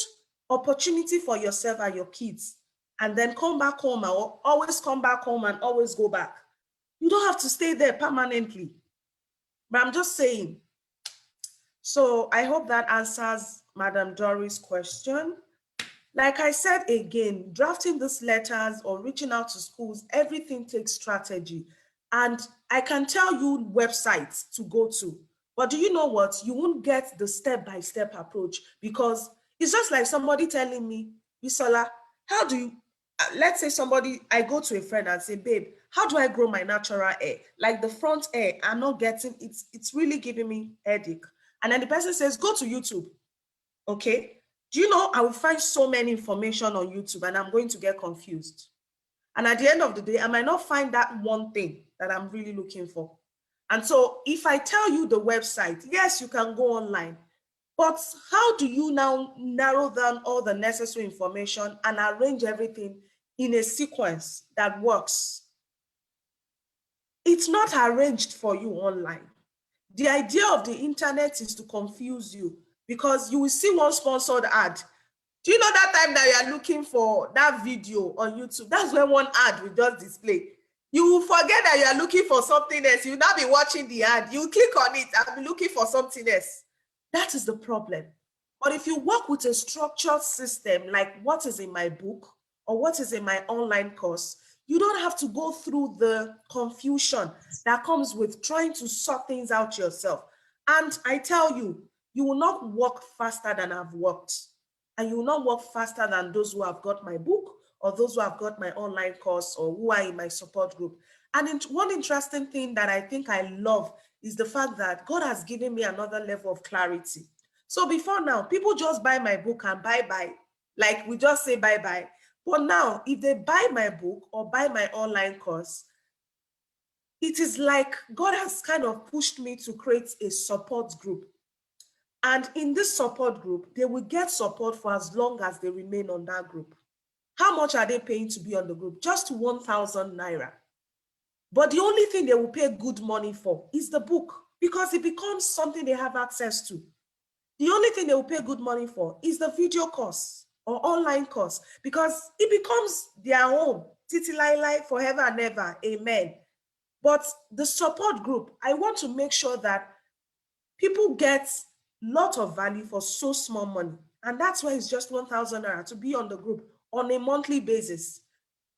opportunity for yourself and your kids, and then come back home, or always come back home and always go back. You don't have to stay there permanently. But I'm just saying. So I hope that answers Madam Doris' question. Like I said again, drafting these letters or reaching out to schools, everything takes strategy. And I can tell you websites to go to. But do you know what? You won't get the step-by-step approach, because it's just like somebody telling me, Bisola, how do you, let's say somebody, I go to a friend and say, babe, how do I grow my natural hair? Like the front hair, I'm not getting, it's really giving me headache. And then the person says, go to YouTube. Okay. Do you know, I will find so many information on YouTube and I'm going to get confused. And at the end of the day, I might not find that one thing that I'm really looking for. And so if I tell you the website, yes, you can go online, but how do you now narrow down all the necessary information and arrange everything in a sequence that works? It's not arranged for you online. The idea of the internet is to confuse you, because you will see one sponsored ad. Do you know that time that you are looking for that video on YouTube? That's when one ad will just display. You will forget that you are looking for something else. You will not be watching the ad. You click on it and be looking for something else. That is the problem. But if you work with a structured system, like what is in my book or what is in my online course, you don't have to go through the confusion that comes with trying to sort things out yourself. And I tell you, you will not work faster than I've worked. And you will not work faster than those who have got my book or those who have got my online course or who are in my support group. And one interesting thing that I think I love is the fact that God has given me another level of clarity. So before now, people just buy my book and bye-bye. Like we just say bye-bye. But now, if they buy my book or buy my online course, it is like God has kind of pushed me to create a support group. And in this support group, they will get support for as long as they remain on that group. How much are they paying to be on the group? Just 1,000 naira. But the only thing they will pay good money for is the book, because it becomes something they have access to. The only thing they will pay good money for is the video course or online course, because it becomes their own. Titi lai forever and ever. Amen. But the support group, I want to make sure that people get a lot of value for so small money. And that's why it's just 1,000 naira to be on the group on a monthly basis.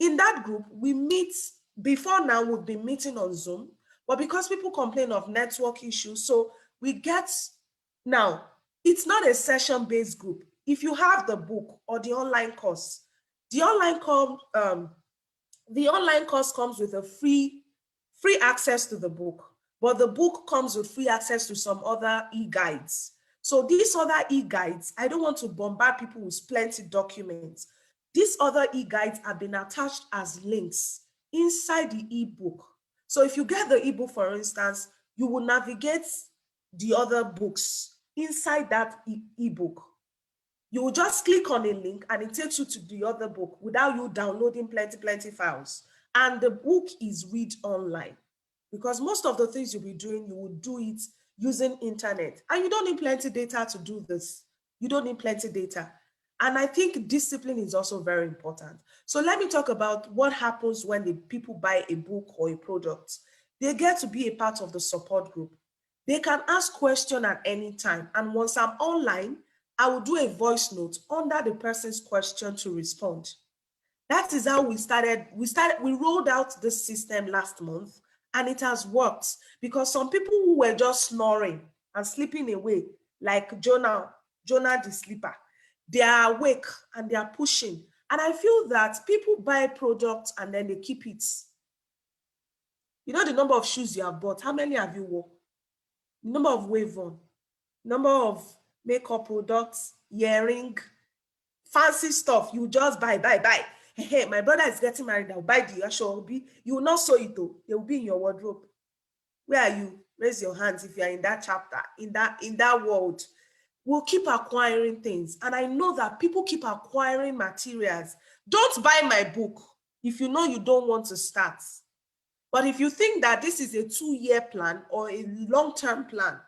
In that group, we meet. Before now, we've been meeting on Zoom, but because people complain of network issues, so we get, now, it's not a session-based group. If you have the book or the online course, the online course comes with a free access to the book, but the book comes with free access to some other e-guides. So these other e-guides, I don't want to bombard people with plenty documents. These other e-guides have been attached as links inside the ebook. So if you get the ebook, for instance, you will navigate the other books inside that ebook. You will just click on a link and it takes you to the other book without you downloading plenty files. And the book is read online, because most of the things you'll be doing, you will do it using internet. And you don't need plenty data to do this. You don't need plenty data. And I think discipline is also very important. So let me talk about what happens when the people buy a book or a product. They get to be a part of the support group. They can ask questions at any time. And once I'm online, I will do a voice note under the person's question to respond. That is how we started. We rolled out this system last month, and it has worked, because some people who were just snoring and sleeping away, like Jonah the sleeper, they are awake and they are pushing. And I feel that people buy products and then they keep it. You know the number of shoes you have bought. How many have you worn? Number of wave on, number of makeup products, earring, fancy stuff. You just buy. Hey, my brother is getting married. I'll buy the actual. You will not sew it though. They will be in your wardrobe. Where are you? Raise your hands if you are in that chapter, in that world. We'll keep acquiring things. And I know that people keep acquiring materials. Don't buy my book if you know you don't want to start. But if you think that this is a 2-year plan or a long-term plan,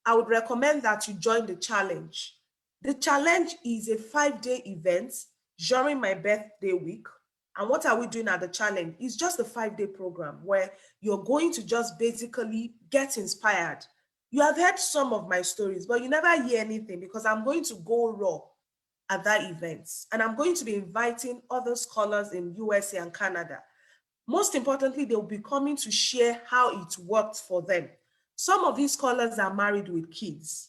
I would recommend that you join the challenge. The challenge is a 5-day event during my birthday week. And what are we doing at the challenge? It's just a 5-day program where you're going to just basically get inspired. You have heard some of my stories, but you never hear anything because I'm going to go raw at that event. And I'm going to be inviting other scholars in USA and Canada. Most importantly, they'll be coming to share how it worked for them. Some of these scholars are married with kids,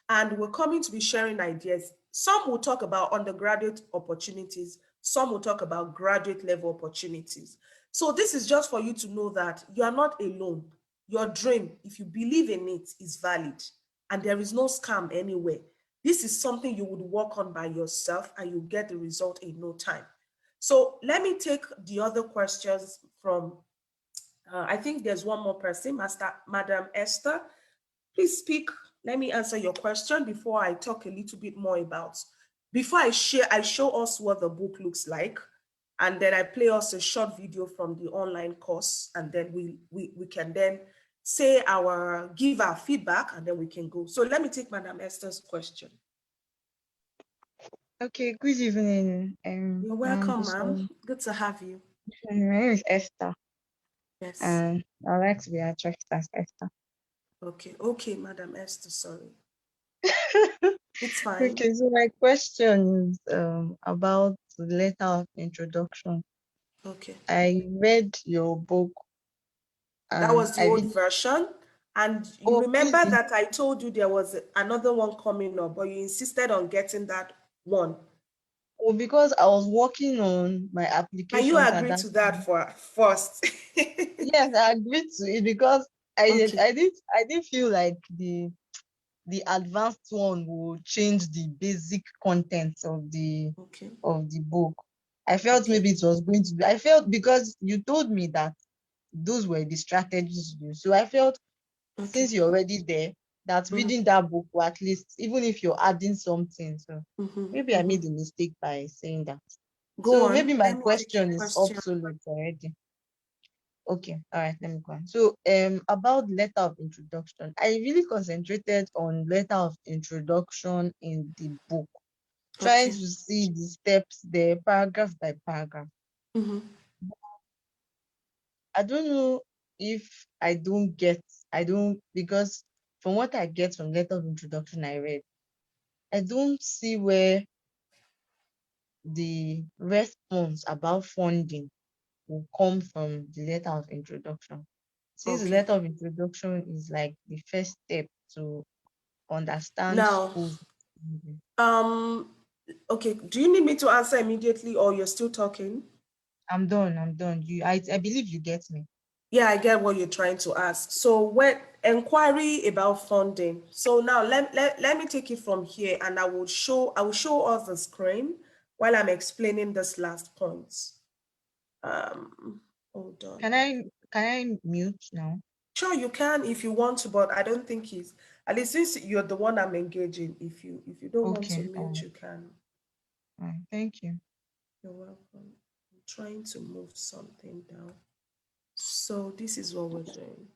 and we're coming to be sharing ideas. Some will talk about undergraduate opportunities, some will talk about graduate level opportunities. So this is just for you to know that you are not alone. Your dream, if you believe in it, is valid, and there is no scam anywhere. This is something you would work on by yourself and you get the result in no time. So let me take the other questions from, I think there's one more person, Madam Esther. Please speak. Let me answer your question before I talk a little bit more about, before I show us what the book looks like, and then I play us a short video from the online course, and then we can then give our feedback, and then we can go. So let me take Madam Esther's question. Okay, good evening. You're welcome, ma'am. Good to have you. My name is Esther. Yes. I like to be addressed as Esther. Okay, Madam Esther, sorry. It's fine. Okay, so my question is about the letter of introduction. Okay. I read your book. That was the old version. And you remember really? that I told you there was another one coming up, but you insisted on getting that one. Oh, because I was working on my application. And you agreed to that first. Yes, I agreed to it because I didn't feel like the advanced one will change the basic contents of the book. I felt maybe it was going to be. I felt because you told me that those were the strategies you use. So I felt since you're already there, that reading that book, or at least even if you're adding something, so maybe I made a mistake by saying that. Go on. Maybe my question is obsolete already. Okay, all right, let me go on. So about letter of introduction, I really concentrated on letter of introduction in the book, trying to see the steps there, paragraph by paragraph. I don't know if because from what I get from letter of introduction I read, I don't see where the response about funding will come from the letter of introduction. Since the letter of introduction is like the first step to understand now, schools. Okay, do you need me to answer immediately or you're still talking? I'm done. I believe you get me. Yeah, I get what you're trying to ask. So when inquiry about funding. So now let me take it from here, and I will show us the screen while I'm explaining this last point. Hold on. Can I mute now? Sure, you can if you want to, but I don't think he's, at least since you're the one I'm engaging, if you don't want to mute, you can. Thank you. You're welcome. I'm trying to move something down. So this is what we're doing.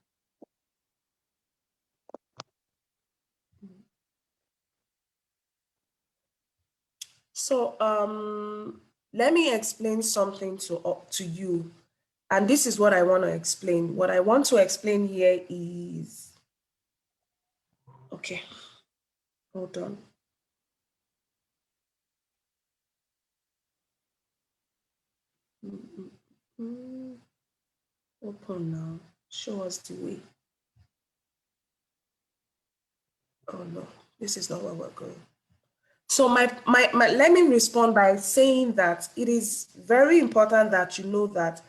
So let me explain something to you. And this is what I want to explain. What I want to explain here is, okay, hold on. Open now. Show us the way. Oh no, this is not where we're going. So let me respond by saying that it is very important that you know that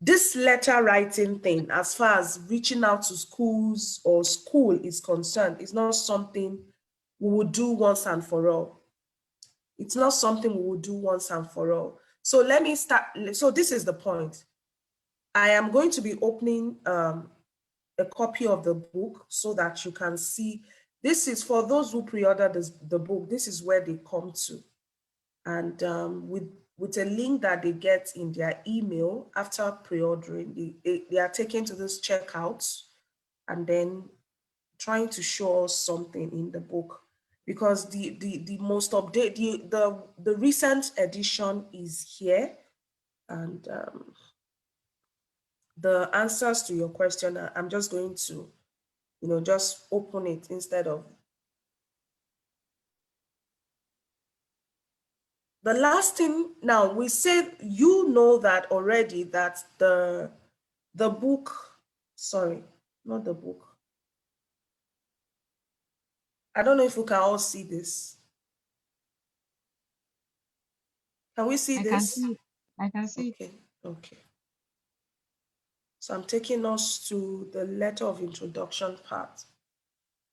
this letter writing thing, as far as reaching out to schools or school is concerned, is not something we would do once and for all. It's not something we would do once and for all. So let me start. So this is the point. I am going to be opening a copy of the book so that you can see. This is for those who pre-order the book. This is where they come to. And with a link that they get in their email after pre-ordering, they are taken to this checkout and then trying to show us something in the book. because the most update, the recent edition is here, and the answers to your question, I'm just going to, just open it instead of. The last thing, now we said, that already, that the book, sorry, not the book. I don't know if we can all see this. Can we see this? I can see. Okay. So I'm taking us to the letter of introduction part.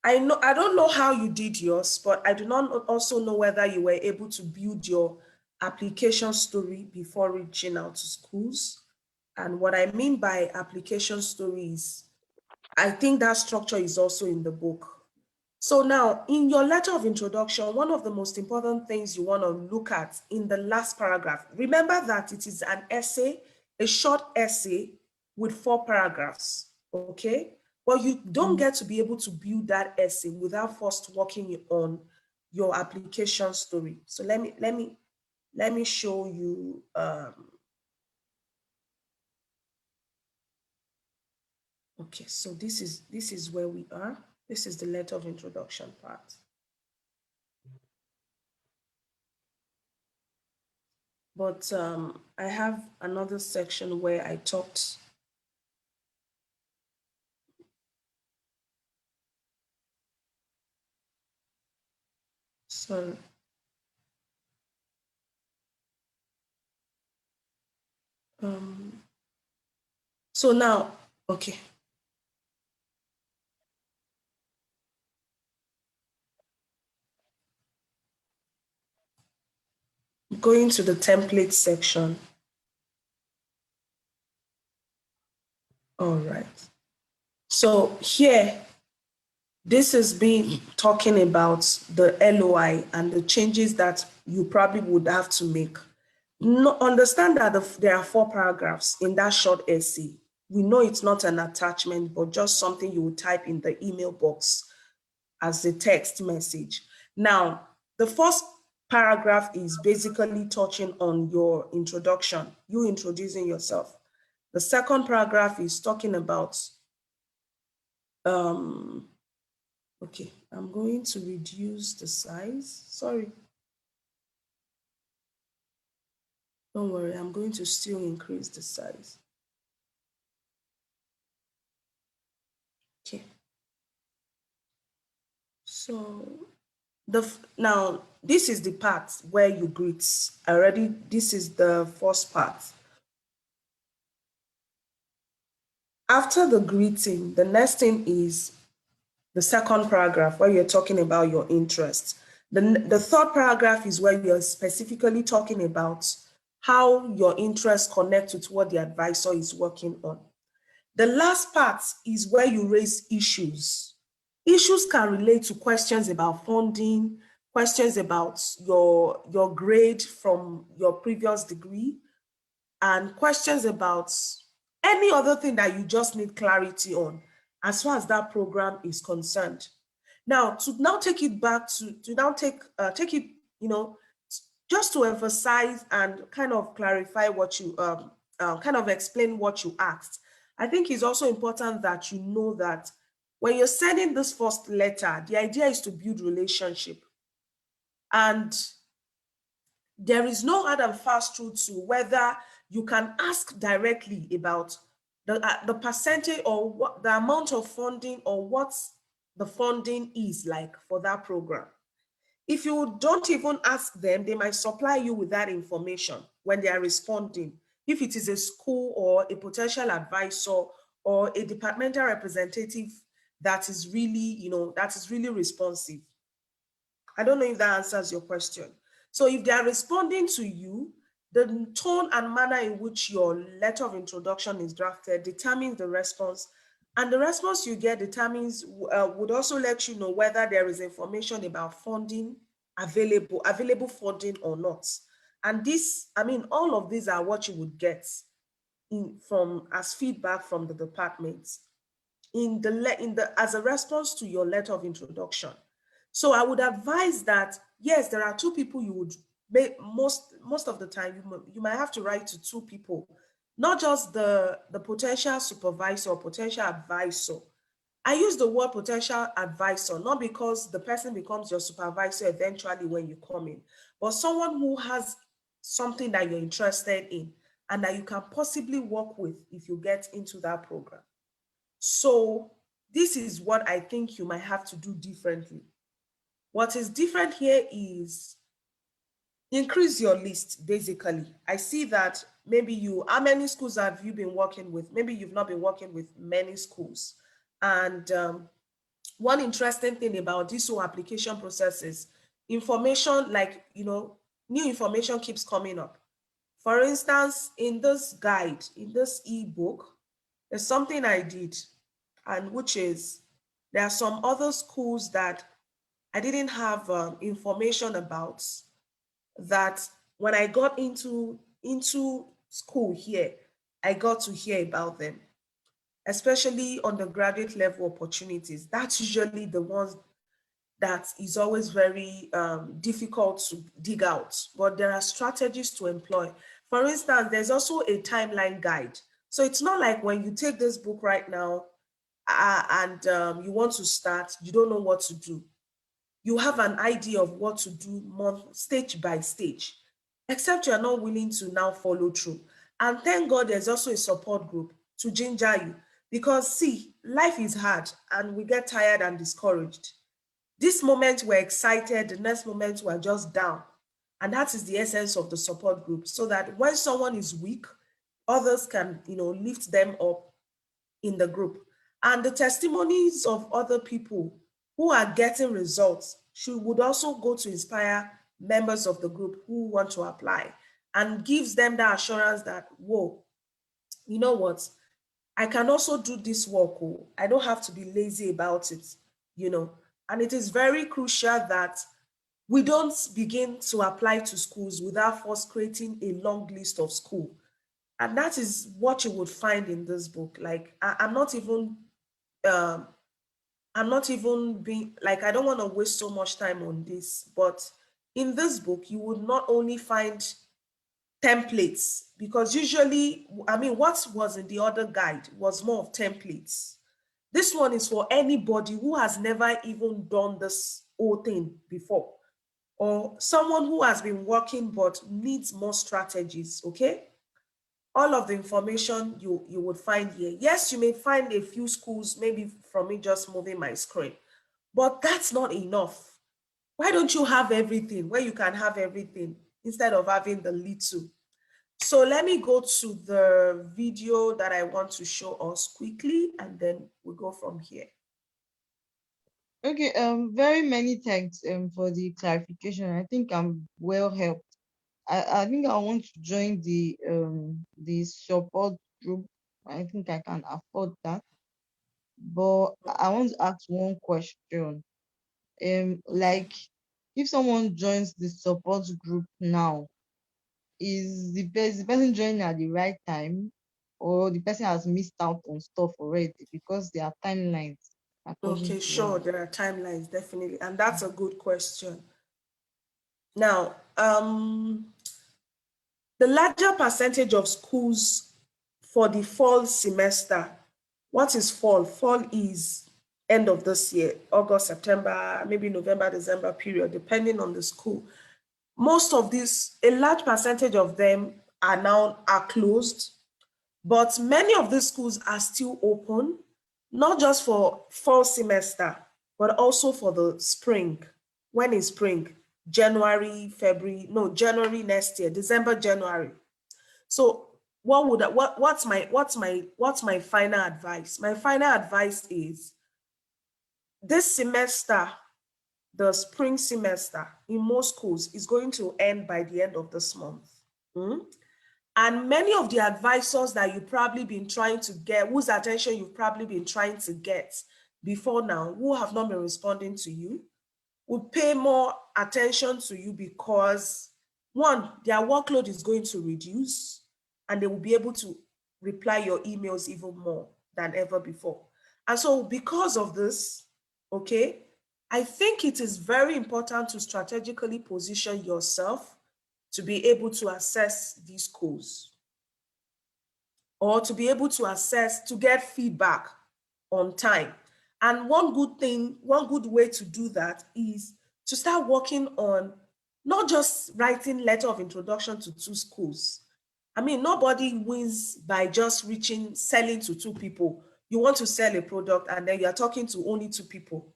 I don't know how you did yours, but I do not also know whether you were able to build your application story before reaching out to schools. And what I mean by application stories, I think that structure is also in the book. So now, in your letter of introduction, one of the most important things you want to look at in the last paragraph, remember that it is an essay, a short essay with 4 paragraphs, okay? But you don't get to be able to build that essay without first working on your application story. So let me show you. Okay, so this is where we are. This is the letter of introduction part. But I have another section where I talked. So now, okay. Going to the template section. All right. So here, this has been talking about the LOI and the changes that you probably would have to make. Understand that there are 4 paragraphs in that short essay. We know it's not an attachment, but just something you would type in the email box as a text message. Now, the first paragraph is basically touching on your introduction, you introducing yourself. The second paragraph is talking about, okay, I'm going to reduce the size. Sorry. Don't worry, I'm going to still increase the size. Okay. So now this is the part where you greet. This is the first part. After the greeting, the next thing is the second paragraph where you're talking about your interests. The third paragraph is where you're specifically talking about how your interests connect with what the advisor is working on. The last part is where you raise issues. Issues can relate to questions about funding, questions about your grade from your previous degree, and questions about any other thing that you just need clarity on as far as that program is concerned. Now, to now take it back to now take it, just to emphasize and kind of clarify what you kind of explain what you asked. I think it's also important that you know that when you're sending this first letter, the idea is to build relationship. And there is no hard and fast rule to whether you can ask directly about the percentage or what the amount of funding or what the funding is like for that program. If you don't even ask them, they might supply you with that information when they are responding. If it is a school or a potential advisor or a departmental representative that is really, that is really responsive. I don't know if that answers your question. So if they are responding to you, the tone and manner in which your letter of introduction is drafted determines the response. And the response you get determines, would also let you know whether there is information about funding available funding or not. And this, all of these are what you would get as feedback from the department as a response to your letter of introduction. So I would advise that, yes, there are two people you would, most of the time, you might have to write to two people, not just the potential supervisor or potential advisor. I use the word potential advisor, not because the person becomes your supervisor eventually when you come in, but someone who has something that you're interested in and that you can possibly work with if you get into that program. So this is what I think you might have to do differently. What is different here is increase your list, basically. I see that maybe how many schools have you been working with? Maybe you've not been working with many schools. And one interesting thing about this whole application process is information, like, new information keeps coming up. For instance, in this guide, in this ebook, there's something I did, and which is there are some other schools that I didn't have information about, that when I got into school here, I got to hear about them, especially undergraduate level opportunities. That's usually the ones that is always very difficult to dig out, but there are strategies to employ. For instance, there's also a timeline guide. So it's not like when you take this book right now and you want to start, you don't know what to do. You have an idea of what to do stage by stage, except you're not willing to now follow through. And thank God there's also a support group to ginger you, because see, life is hard and we get tired and discouraged. This moment we're excited, the next moment we're just down. And that is the essence of the support group, so that when someone is weak, others can, lift them up in the group. And the testimonies of other people who are getting results would also go to inspire members of the group who want to apply, and gives them that assurance that, whoa, you know what? I can also do this work. Oh, I don't have to be lazy about it, And it is very crucial that we don't begin to apply to schools without first creating a long list of school. And that is what you would find in this book. Like, I'm not even being like, I don't want to waste so much time on this, but in this book, you would not only find templates, because usually, what was in the other guide was more of templates. This one is for anybody who has never even done this whole thing before, or someone who has been working but needs more strategies, okay? All of the information you would find here. Yes, you may find a few schools, maybe from me just moving my screen, but that's not enough. Why don't you have everything where you can have everything instead of having the little? So let me go to the video that I want to show us quickly, and then we'll go from here. Okay, very many thanks for the clarification. I think I'm well helped. I think I want to join the support group. I think I can afford that. But I want to ask one question. Like, if someone joins the support group now, is the person joining at the right time, or the person has missed out on stuff already, because there are timelines according Okay, to sure, there are timelines, definitely, and that's a good question. Now, the larger percentage of schools for the fall semester. What is fall? Fall is end of this year, August, September, maybe November, December period, depending on the school. Most of these, a large percentage of them are closed, but many of these schools are still open, not just for fall semester, but also for the spring. When is spring? January, February, no, January next year, December, January. So what's my final advice? My final advice is, this semester, the spring semester in most schools is going to end by the end of this month. And many of the advisors that you've probably been trying to get, whose attention you've probably been trying to get before now, who have not been responding to you, would pay more attention to you, because one, their workload is going to reduce, and they will be able to reply your emails even more than ever before. And so because of this, okay, I think it is very important to strategically position yourself to be able to assess these schools, or to be able to assess, to get feedback on time. And one good way to do that is to start working on not just writing letter of introduction to 2 schools. I mean, nobody wins by just selling to 2 people. You want to sell a product and then you're talking to only 2 people.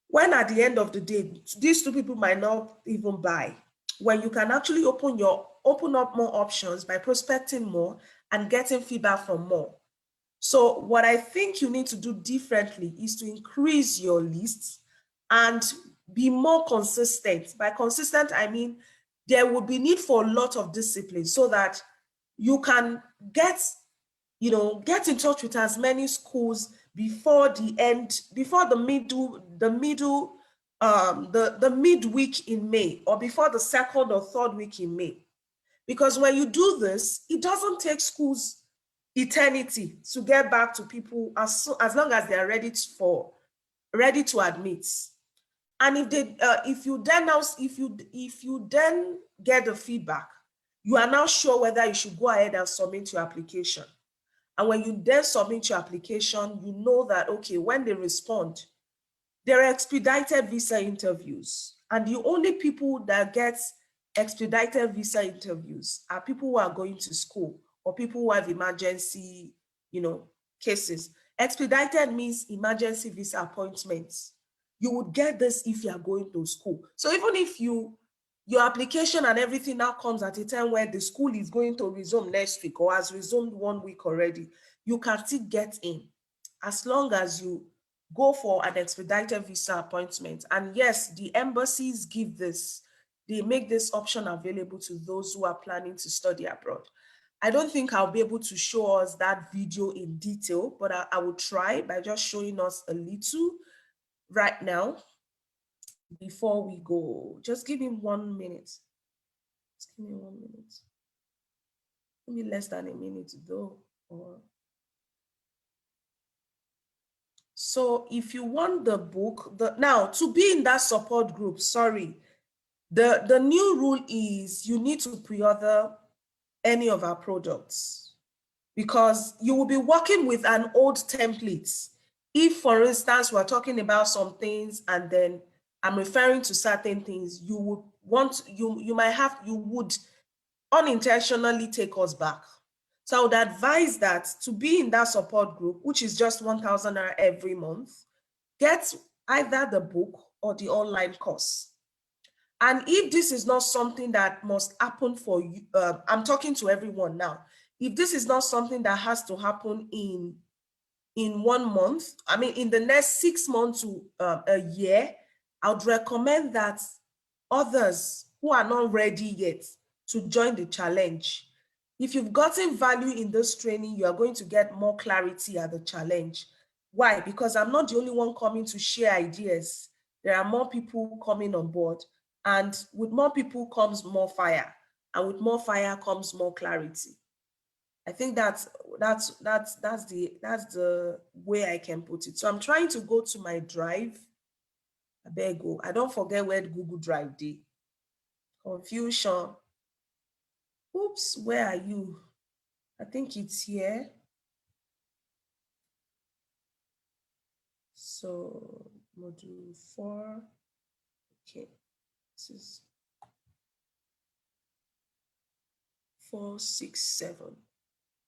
When at the end of the day, these 2 people might not even buy. When you can actually open up more options by prospecting more and getting feedback from more. So what I think you need to do differently is to increase your lists and be more consistent. By consistent, I mean there will be need for a lot of discipline so that you can get in touch with as many schools before the midweek in May, or before the 2nd or 3rd week in May. Because when you do this, it doesn't take schools eternity to get back to people as long as they are ready to admit. And if you then get the feedback, you are now sure whether you should go ahead and submit your application. And when you then submit your application, you know that, okay, when they respond, there are expedited visa interviews. And the only people that get expedited visa interviews are people who are going to school or people who have emergency, cases. Expedited means emergency visa appointments. You would get this if you are going to school. So even if your application and everything now comes at a time where the school is going to resume next week or has resumed 1 week already, you can still get in as long as you go for an expedited visa appointment. And yes, the embassies they make this option available to those who are planning to study abroad. I don't think I'll be able to show us that video in detail, but I will try by just showing us a little right now before we go. Just give me 1 minute. Just give me 1 minute. Maybe less than a minute though. So if you want the book, now to be in that support group, the new rule is you need to pre-order any of our products, because you will be working with an old template. If, for instance, we're talking about some things and then I'm referring to certain things, you would unintentionally take us back. So I would advise that to be in that support group, which is just 1,000 naira every month, get either the book or the online course. And if this is not something that must happen for you, I'm talking to everyone now. If this is not something that has to happen in 1 month, I mean, in the next 6 months to a year, I would recommend that others who are not ready yet to join the challenge. If you've gotten value in this training, you are going to get more clarity at the challenge. Why? Because I'm not the only one coming to share ideas. There are more people coming on board. And with more people comes more fire, and with more fire comes more clarity. I think that's the way I can put it. So I'm trying to go to my drive. I better go. I don't forget where the Google Drive did. Confusion. Oops, where are you? I think it's here. So module 4. Okay. This is 4, 6, 7.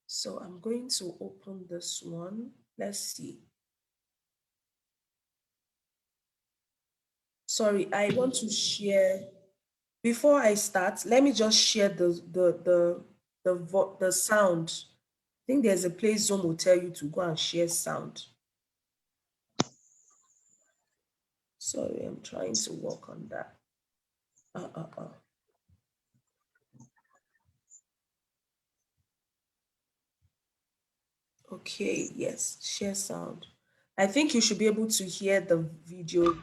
So I'm going to open this one. Let's see. Sorry, I want to share. Before I start, let me just share the sound. I think there's a place Zoom will tell you to go and share sound. Sorry, I'm trying to work on that. Okay, yes, share sound. I think you should be able to hear the video.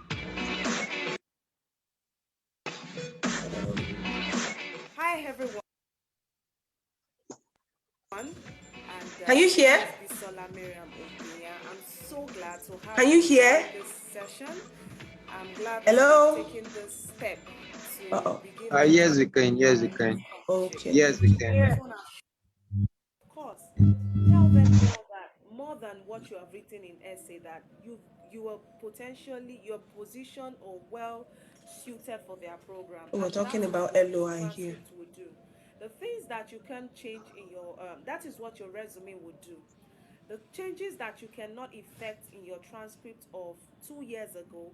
Hi, everyone. Can you hear? I'm so glad to have Can you hear? this session. I'm glad Hello? that you've taken this step to begin to Yes, join we can. Yes, we this can. partnership. Okay. Yes, we can. This one, of course, tell them more than what you have written in essay, that you are potentially your position or well suited for their program. We're And talking that is about what your LOI here. transcript would do. The things that you can change in your that is what your resume would do. The changes that you cannot effect in your transcript of 2 years ago,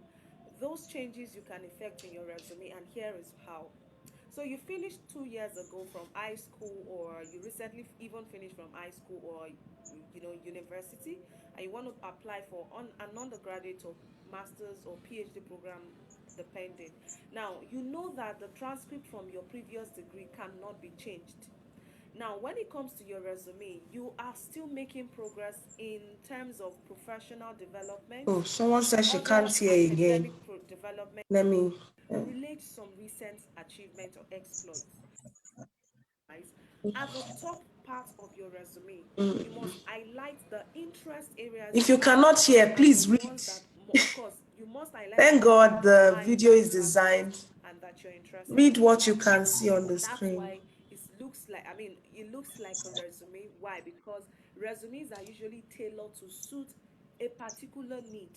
those changes you can effect in your resume, and here is how. So you finished 2 years ago from high school, or you recently even finished from high school, or university, and you want to apply for an undergraduate or master's or PhD program, depending. Now you know that the transcript from your previous degree cannot be changed. Now, when it comes to your resume, you are still making progress in terms of professional development, Oh, someone says she other can't hear again. academic development, Let me. relate some recent achievement or exploits. At the top part of your resume, you must highlight the interest areas If you you have, cannot hear, and please the read. ones that, of course, you must highlight the Thank ones God that the align video with is masters designed. and that you're interested Read in. what you can see on the That's screen. why it looks like a resume. Why? Because resumes are usually tailored to suit a particular need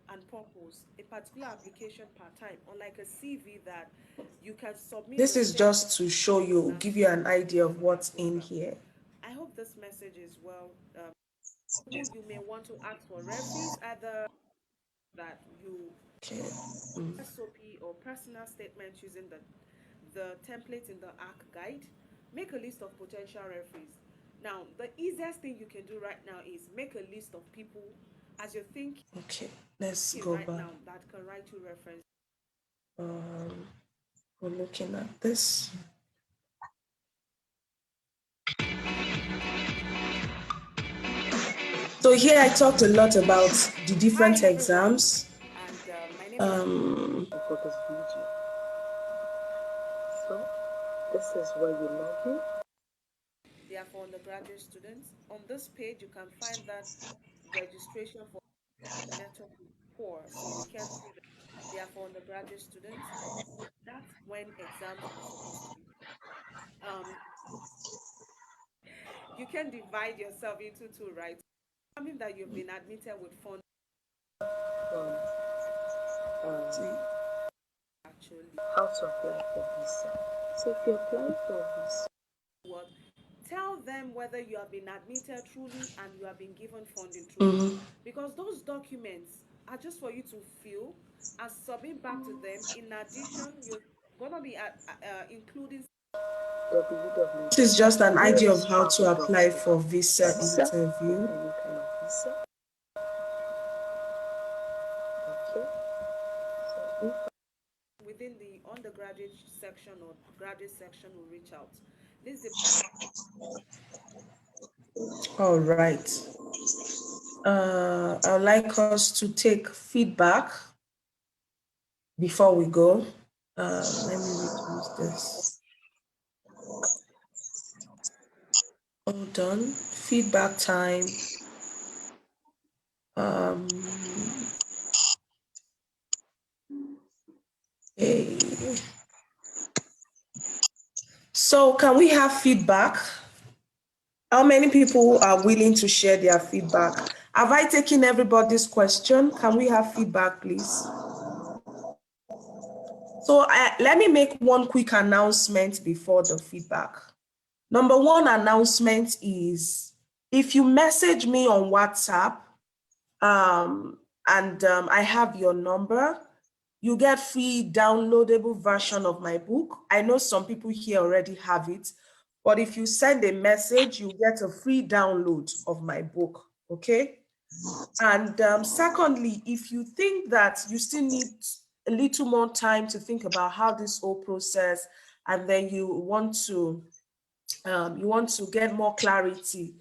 and purpose, a particular application per time, unlike a CV that you can submit This the is same just to show you, give you an idea of what's in here. I hope this message is well. Who you may want to ask for referees, either that you Okay. SOP or personal statement using the template in the ARC guide. Make a list of potential referees. Now, the easiest thing you can do right now is make a list of people as you're thinking. Okay, let's go right back. now that can write you reference. We're looking at this. So here I talked a lot about the different exams. And my name is for this video. So this is where you log in. They are for undergraduate students. On this page, you can find that registration for network is poor, so we can't see them. They are for undergraduate students. That's when exams are supposed to be. You can divide yourself into two, right? Something that you've been admitted with funds. Actually, how to apply for visa. So if you're applying for a visa, what? Tell them whether you have been admitted truly and you have been given funding truly, because those documents are just for you to fill and submit back to them. In addition, you're gonna be including. This is just an idea of how to apply for visa interview. Any kind of visa. Okay. So Within the undergraduate section or graduate section will reach out. This is All right. I'd like us to take feedback before we go. Let me reduce this. Hold on. Feedback time. Okay. So can we have feedback? How many people are willing to share their feedback? Have I taken everybody's question? Can we have feedback, please? So let me make one quick announcement before the feedback. Number one announcement is, if you message me on WhatsApp and I have your number, you get free downloadable version of my book. I know some people here already have it, but if you send a message, you get a free download of my book, okay? And secondly, if you think that you still need a little more time to think about how this whole process, and then you want to get more clarity,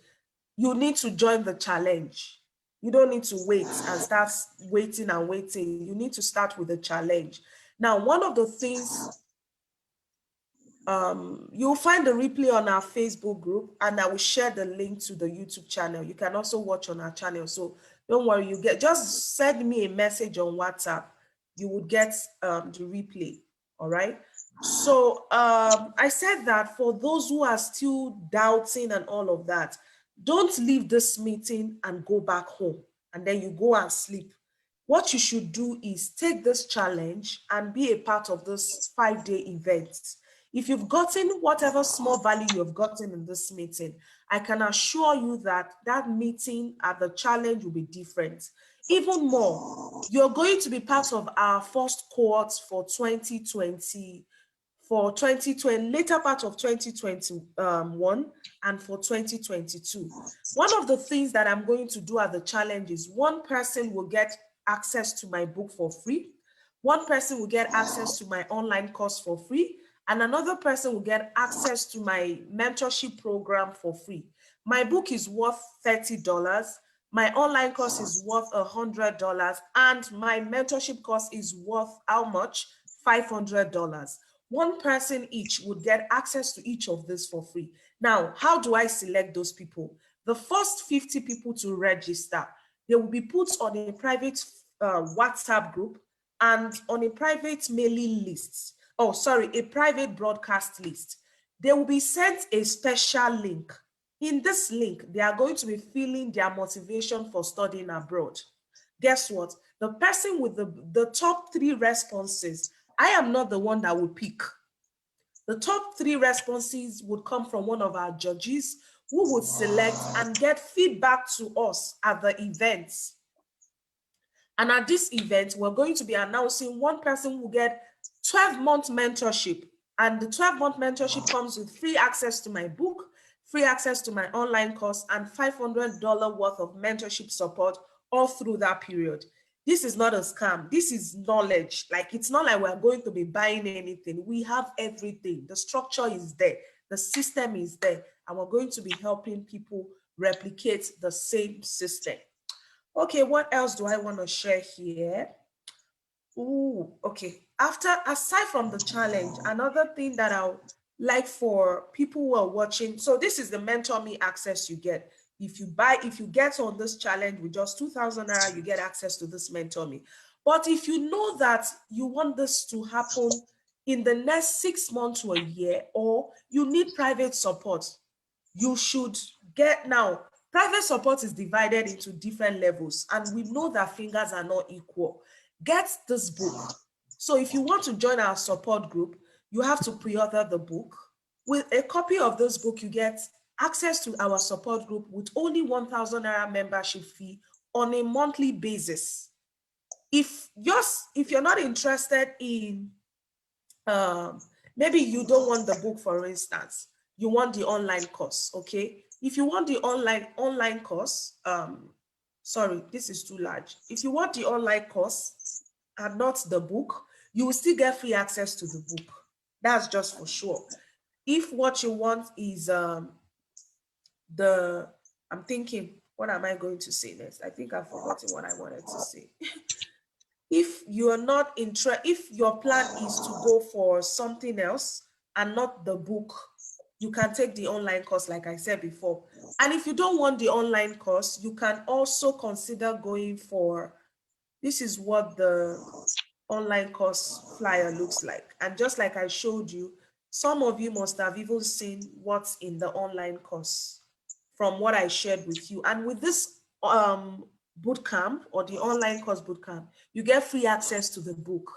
you need to join the challenge. You don't need to wait and start waiting and waiting. You need to start with the challenge. Now, one of the things, you'll find the replay on our Facebook group, and I will share the link to the YouTube channel. You can also watch on our channel. So don't worry, just send me a message on WhatsApp. you would get the replay. All right. So I said that for those who are still doubting and all of that, don't leave this meeting and go back home and then you go and sleep. What you should do is take this challenge and be a part of this 5-day event. If you've gotten whatever small value you've gotten in this meeting, I can assure you that that meeting at the challenge will be different. Even more, you're going to be part of our first cohort for 2020, later part of 2021 and for 2022. One of the things that I'm going to do at the challenge is one person will get access to my book for free, one person will get access to my online course for free, and another person will get access to my mentorship program for free. My book is worth $30, my online course is worth $100, and my mentorship course is worth how much? $500. One person each would get access to each of this for free. Now, how do I select those people? The first 50 people to register, they will be put on a private WhatsApp group and on a private mailing list. Oh, sorry, a private broadcast list. They will be sent a special link. In this link, they are going to be feeling their motivation for studying abroad. Guess what? The person with the top 3 responses, I am not the one that will pick. The top 3 responses would come from one of our judges who would select and get feedback to us at the events. And at this event, we're going to be announcing one person will get 12-month mentorship. And the 12-month mentorship comes with free access to my book, free access to my online course, and $500 worth of mentorship support all through that period. This is not a scam. This is knowledge. Like, it's not like we're going to be buying anything. We have everything. The structure is there. The system is there. And we're going to be helping people replicate the same system. Okay, what else do I want to share here? Ooh, okay. Aside from the challenge, another thing that I'll like for people who are watching, so this is the Mentor Me access you get. If you get on this challenge with just 2,000 naira, you get access to this Mentor Me. But if you know that you want this to happen in the next 6 months to a year, or you need private support, you should get now. Private support is divided into different levels, and we know that fingers are not equal. Get this book. So if you want to join our support group, you have to pre-order the book. With a copy of this book, you get access to our support group with only 1,000 naira membership fee on a monthly basis. If you're not interested in, maybe you don't want the book, for instance, you want the online course, okay? If you want the online course, sorry, this is too large. If you want the online course and not the book, you will still get free access to the book. That's just for sure. If what you want is I'm thinking, what am I going to say next? I think I've forgotten what I wanted to say. If you're not interested, if your plan is to go for something else and not the book, you can take the online course, like I said before. And if you don't want the online course, you can also consider going for, this is what the online course flyer looks like. And just like I showed you, some of you must have even seen what's in the online course from what I shared with you. And with this bootcamp, or the online course bootcamp, you get free access to the book.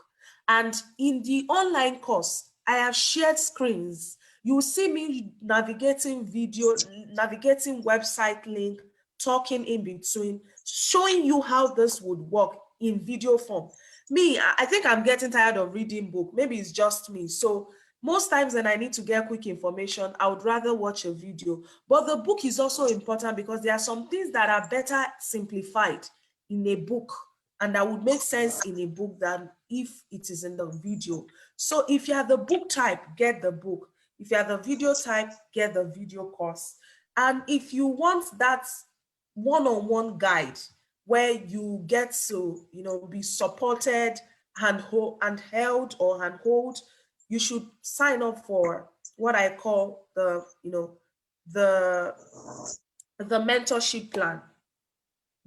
And in the online course, I have shared screens. You will see me navigating video, navigating website link, talking in between, showing you how this would work in video form. Me, I think I'm getting tired of reading book. Maybe it's just me. So most times when I need to get quick information, I would rather watch a video. But the book is also important because there are some things that are better simplified in a book, and that would make sense in a book than if it is in the video. So if you are the book type, get the book. If you are the video type, get the video course. And if you want that one-on-one guide where you get to, be supported and held or handhold, you should sign up for what I call the mentorship plan.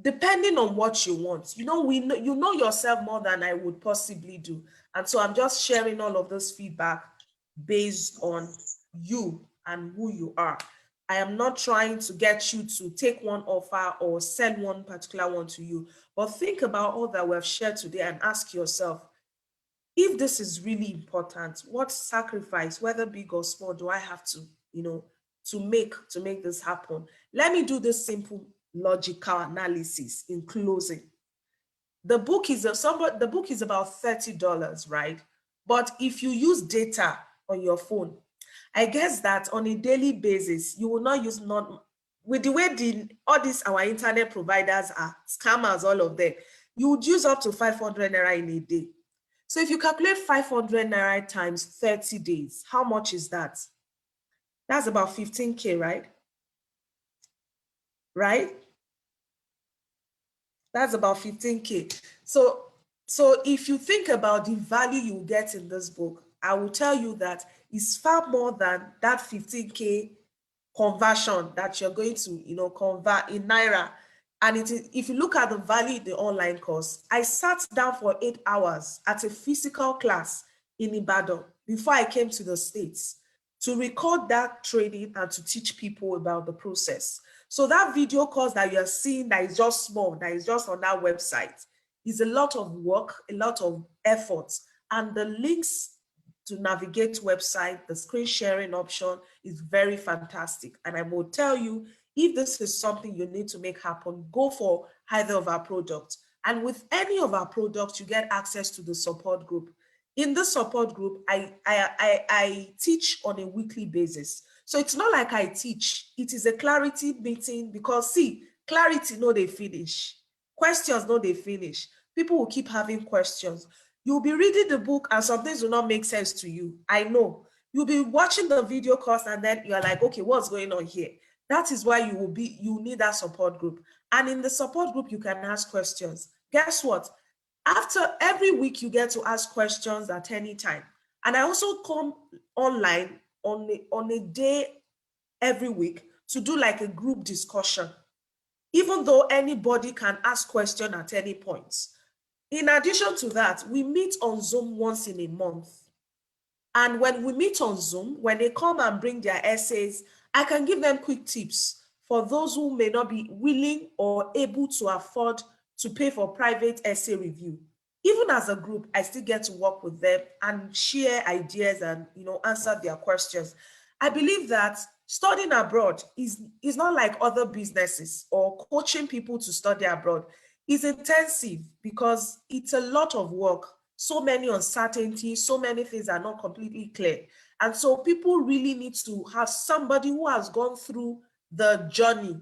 depending on what you want. You know, you know yourself more than I would possibly do. And so I'm just sharing all of this feedback based on you and who you are. I am not trying to get you to take one offer or sell one particular one to you, but think about all that we have shared today and ask yourself, if this is really important, what sacrifice, whether big or small, do I have to, to make this happen? Let me do this simple logical analysis in closing. The book is about $30, right? But if you use data on your phone, I guess that on a daily basis, you will not use with the way all these our internet providers are, scammers, all of them, you would use up to 500 naira in a day. So if you calculate 500 naira times 30 days, how much is that? That's about 15K, right? Right? That's about 15K. So if you think about the value you get in this book, I will tell you that it's far more than that 15K conversion that you're going to, convert in Naira. And if you look at the value in the online course, I sat down for 8 hours at a physical class in Ibadan before I came to the States to record that training and to teach people about the process. So that video course that you're seeing that is just small, that is just on that website, is a lot of work, a lot of effort. And the links to navigate website, the screen sharing option is very fantastic. And I will tell you, if this is something you need to make happen, go for either of our products. And with any of our products, you get access to the support group. In the support group, I teach on a weekly basis. So it's not like I teach, it is a clarity meeting, because see, clarity no they finish. Questions no they finish. People will keep having questions. You'll be reading the book and some things will not make sense to you. I know. You'll be watching the video course and then you're like, okay, what's going on here? That is why you need that support group. And in the support group, you can ask questions. Guess what? After every week, you get to ask questions at any time. And I also come online on a day every week to do like a group discussion, even though anybody can ask question at any point. In addition to that, we meet on Zoom once in a month. And when we meet on Zoom, when they come and bring their essays, I can give them quick tips for those who may not be willing or able to afford to pay for private essay review. Even as a group, I still get to work with them and share ideas and answer their questions. I believe that studying abroad is not like other businesses or coaching people to study abroad. It's intensive because it's a lot of work, so many uncertainties, so many things are not completely clear. And so people really need to have somebody who has gone through the journey,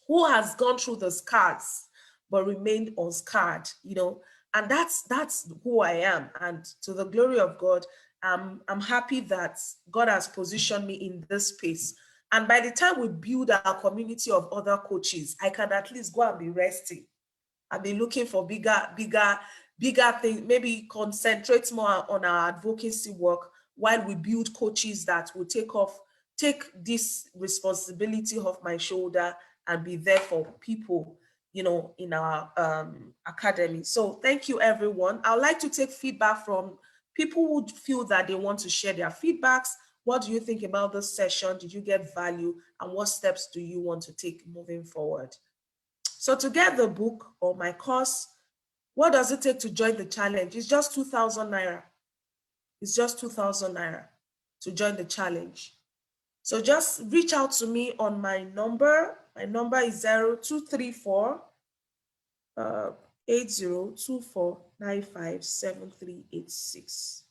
who has gone through the scars, but remained unscarred, and that's who I am. And to the glory of God, I'm happy that God has positioned me in this space. And by the time we build our community of other coaches, I can at least go and be resting. I've been looking for bigger things, maybe concentrate more on our advocacy work while we build coaches that will take this responsibility off my shoulder and be there for people, in our academy. So thank you, everyone. I'd like to take feedback from people who feel that they want to share their feedbacks. What do you think about this session? Did you get value? And what steps do you want to take moving forward? So to get the book or my course, what does it take to join the challenge? It's just 2,000 naira. It's just 2,000 naira to join the challenge. So just reach out to me on my number. My number is 0234 8024957386.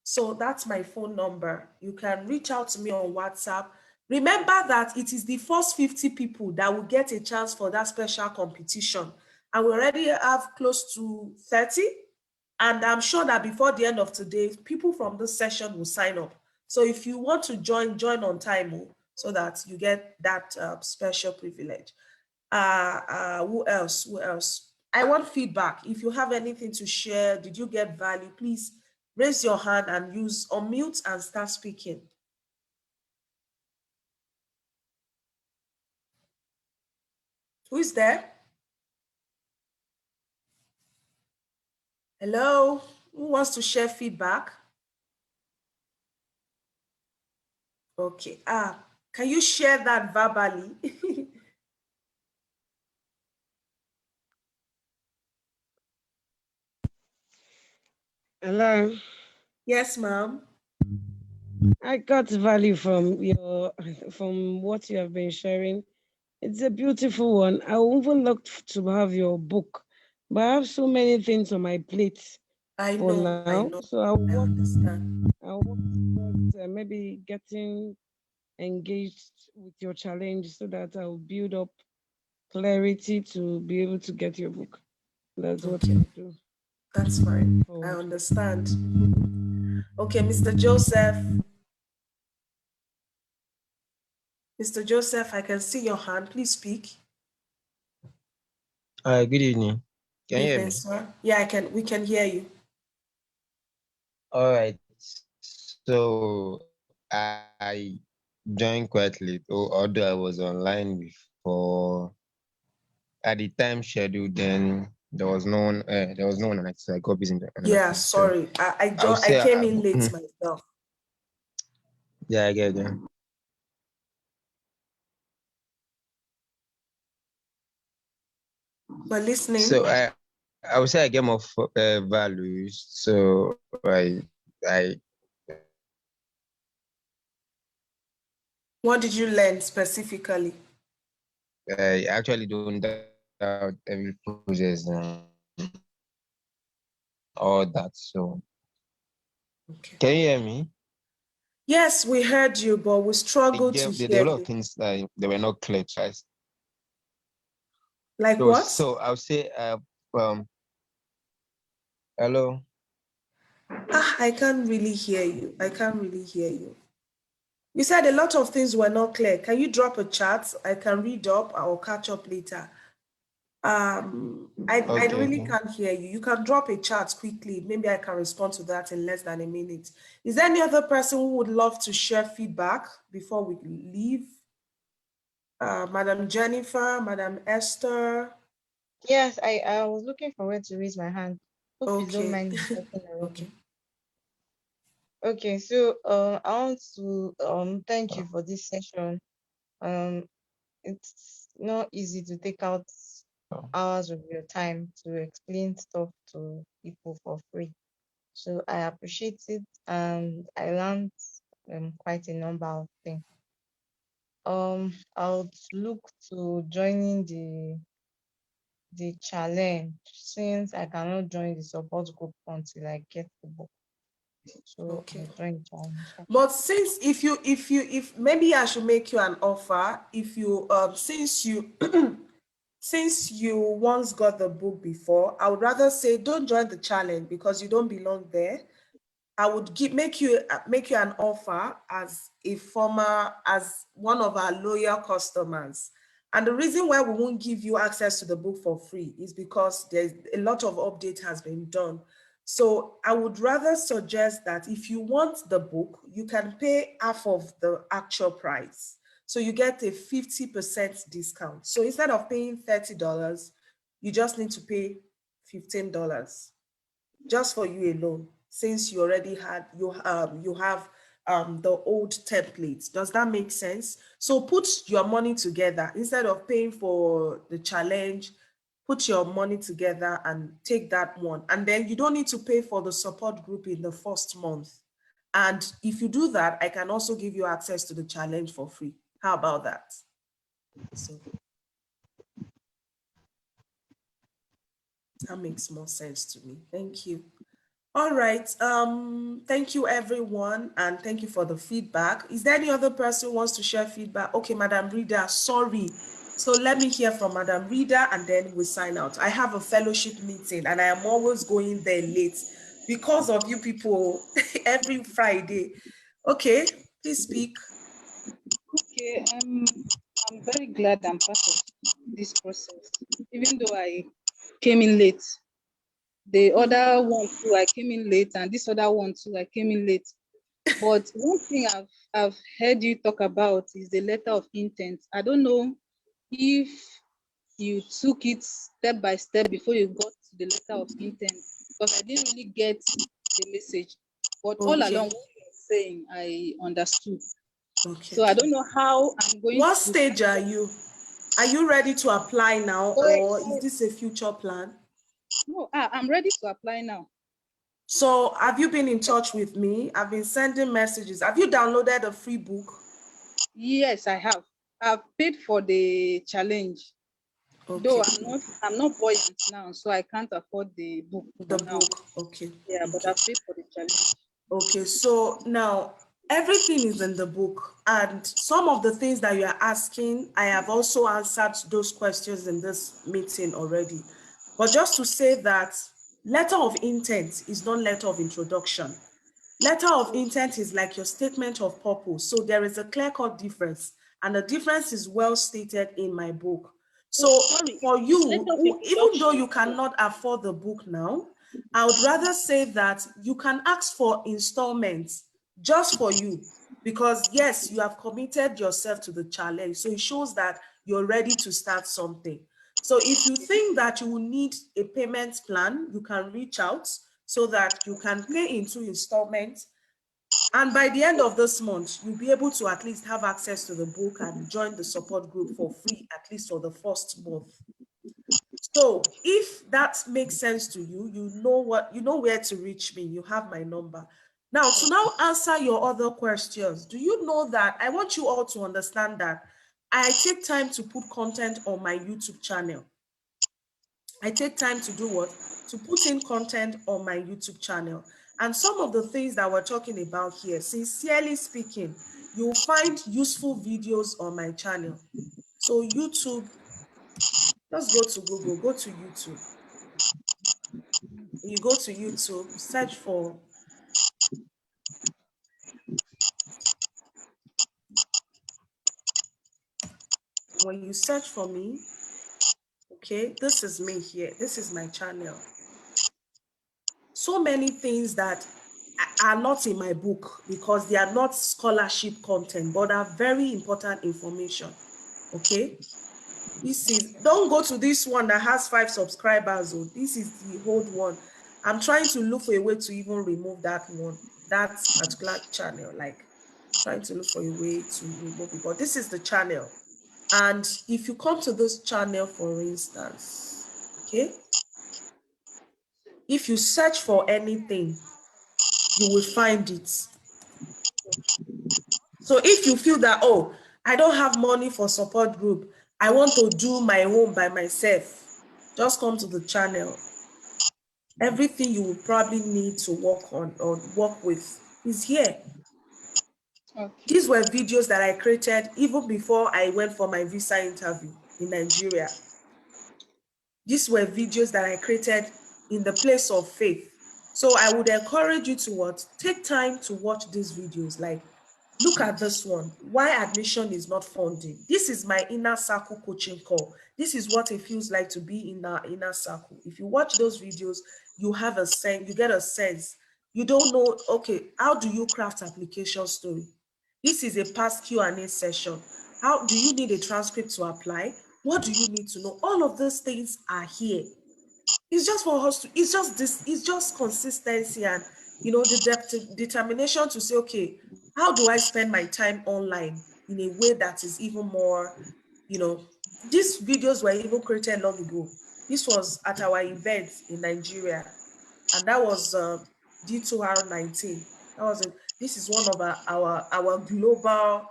So that's my phone number. You can reach out to me on WhatsApp. Remember that it is the first 50 people that will get a chance for that special competition. And we already have close to 30. And I'm sure that before the end of today, people from this session will sign up. So if you want to join on time so that you get that special privilege. Who else? I want feedback. If you have anything to share, did you get value? Please raise your hand and use unmute and start speaking. Who is there? Hello, who wants to share feedback? Okay, can you share that verbally? Hello. Yes, ma'am. I got value from what you have been sharing. It's a beautiful one. I would even love to have your book, but I have so many things on my plate I for know, now. So I understand. I'll work towards maybe getting engaged with your challenge so that I'll build up clarity to be able to get your book. That's what Okay, I'll do. that's fine. I Forward. understand. Okay, Mr. Joseph. Mr. Joseph, I can see your hand. Please speak. Good evening. Can you hear Evening, me? sir. Yeah, I can. We can hear you. All right. So I joined quite late, although I was online before at the time scheduled. Then there was no one. There was no one on it, so I got busy in another Yeah, thing. So sorry. I'll I say, came in late myself. yeah, I get you. But listening. So I would say I get more values. So I What did you learn specifically? I actually don't doubt every process and all that. So Okay. can you hear me? Yes, we heard you, but we struggled to There were hear a lot of you. things that they were not clear to us. Like what? So I'll say, hello. I can't really hear you. I can't really hear you. You said a lot of things were not clear. Can you drop a chat? I can read up. I will catch up later. I really Okay. can't hear you. You can drop a chat quickly. Maybe I can respond to that in less than a minute. Is there any other person who would love to share feedback before we leave? Madam Jennifer, Madam Esther. Yes, I was looking for where to raise my hand. Hope you don't Okay. mind me talking already. Okay. Okay, so I want to thank you for this session. It's not easy to take out hours of your time to explain stuff to people for free. So I appreciate it, and I learned quite a number of things. I would look to joining the challenge since I cannot join the support group until I get the book. So Okay. I'll join the challenge. But since if maybe I should make you an offer, if you since you since you once got the book before, I would rather say don't join the challenge because you don't belong there. I would make you an offer as as one of our loyal customers. And the reason why we won't give you access to the book for free is because there's a lot of update has been done. So I would rather suggest that if you want the book, you can pay half of the actual price. So you get a 50% discount. So instead of paying $30, you just need to pay $15 just for you alone, since you already had you have the old templates. Does that make sense? So put your money together instead of paying for the challenge. Put your money together and take that one, and then you don't need to pay for the support group in the first month. And if you do that, I can also give you access to the challenge for free. How about that? So that makes more sense to me. Thank you. All right. Thank you, everyone, and thank you for the feedback. Is there any other person who wants to share feedback? Okay, Madam Rita, sorry. So let me hear from Madam Rita, and then we sign out. I have a fellowship meeting, and I am always going there late because of you people every Friday. Okay, please speak. Okay, I'm very glad I'm part of this process, even though I came in late. The other one too, I came in late, and this other one too, I came in late. But one thing I've heard you talk about is the letter of intent. I don't know if you took it step by step before you got to the letter of intent. because I didn't really get the message. But all along what you're saying, I understood. Okay. So I don't know how I'm going What to. stage are you? Are you ready to apply now, or is this a future plan? No, I'm ready to apply now. So have you been in touch with me? I've been sending messages. Have you downloaded a free book? Yes, I have. I've paid for the challenge. Okay. Though I'm not buoyant now, so I can't afford the book. Okay. Yeah, but I've paid for the challenge. Okay, so now everything is in the book, and some of the things that you are asking, I have also answered those questions in this meeting already. But just to say that letter of intent is not letter of introduction. Letter of intent is like your statement of purpose. So there is a clear-cut difference, and the difference is well stated in my book. So for you, even though you cannot afford the book now, I would rather say that you can ask for installments just for you, because yes, you have committed yourself to the challenge. So it shows that you're ready to start something. So if you think that you will need a payment plan, you can reach out so that you can pay into installments. And by the end of this month, you'll be able to at least have access to the book and join the support group for free, at least for the first month. So if that makes sense to you, you know where to reach me. You have my number. Now, to now answer your other questions, do you know that I want you all to understand that I take time to put content on my YouTube channel. I take time to do what? To put in content on my YouTube channel. And some of the things that we're talking about here, sincerely speaking, you'll find useful videos on my channel. So YouTube, let's go to Google, go to YouTube. You go to YouTube, search for when you search for me, okay, this is me here. This is my channel. So many things that are not in my book because they are not scholarship content, but are very important information. Okay. Don't go to this one that has 5 subscribers. Oh, this is the old one. I'm trying to look for a way to even remove that one, that particular channel, like trying to look for a way to remove it. But this is the channel. And if you come to this channel, for instance, okay, if you search for anything, you will find it. So if you feel that, oh, I don't have money for support group, I want to do my own by myself, just come to the channel. Everything you will probably need to work on or work with is here. Okay. These were videos that I created even before I went for my visa interview in Nigeria. These were videos that I created in the place of faith. So I would encourage you to take time to watch these videos. Like, look at this one. Why admission is not funding. This is my inner circle coaching call. This is what it feels like to be in our inner circle. If you watch those videos, you have a sense, you get a sense. You don't know, okay, how do you craft application story? This is a past Q&A session. How do you need a transcript to apply? What do you need to know? All of those things are here. It's just for us to, it's just consistency and, the determination to say, okay, how do I spend my time online in a way that is even more, these videos were even created long ago. This was at our event in Nigeria, and that was D2R19. This is one of our global,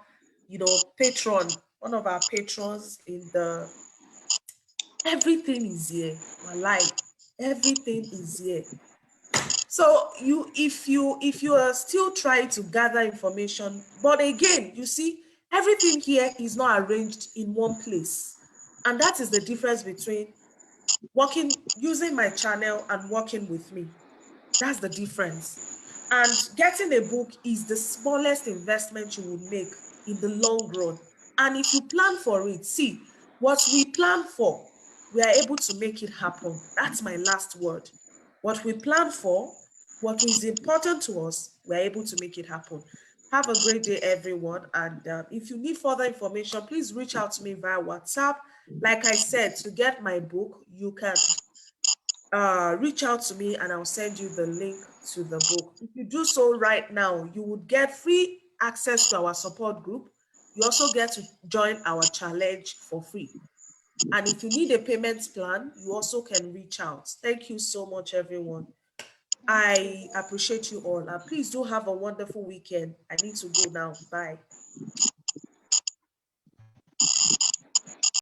patron, one of our patrons in the, everything is here. Walai, everything is here. So if you are still trying to gather information, but again, you see, everything here is not arranged in one place. And that is the difference between using my channel and working with me. That's the difference. And getting a book is the smallest investment you would make in the long run. And if you plan for it, see, what we plan for, we are able to make it happen. That's my last word. What we plan for, what is important to us, we're able to make it happen. Have a great day, everyone. And if you need further information, please reach out to me via WhatsApp. Like I said, to get my book, you can reach out to me and I'll send you the link to the book. If you do so right now, you would get free access to our support group. You also get to join our challenge for free. And if you need a payment plan, you also can reach out. Thank you so much, everyone. I appreciate you all. Please do have a wonderful weekend. I need to go now. Bye.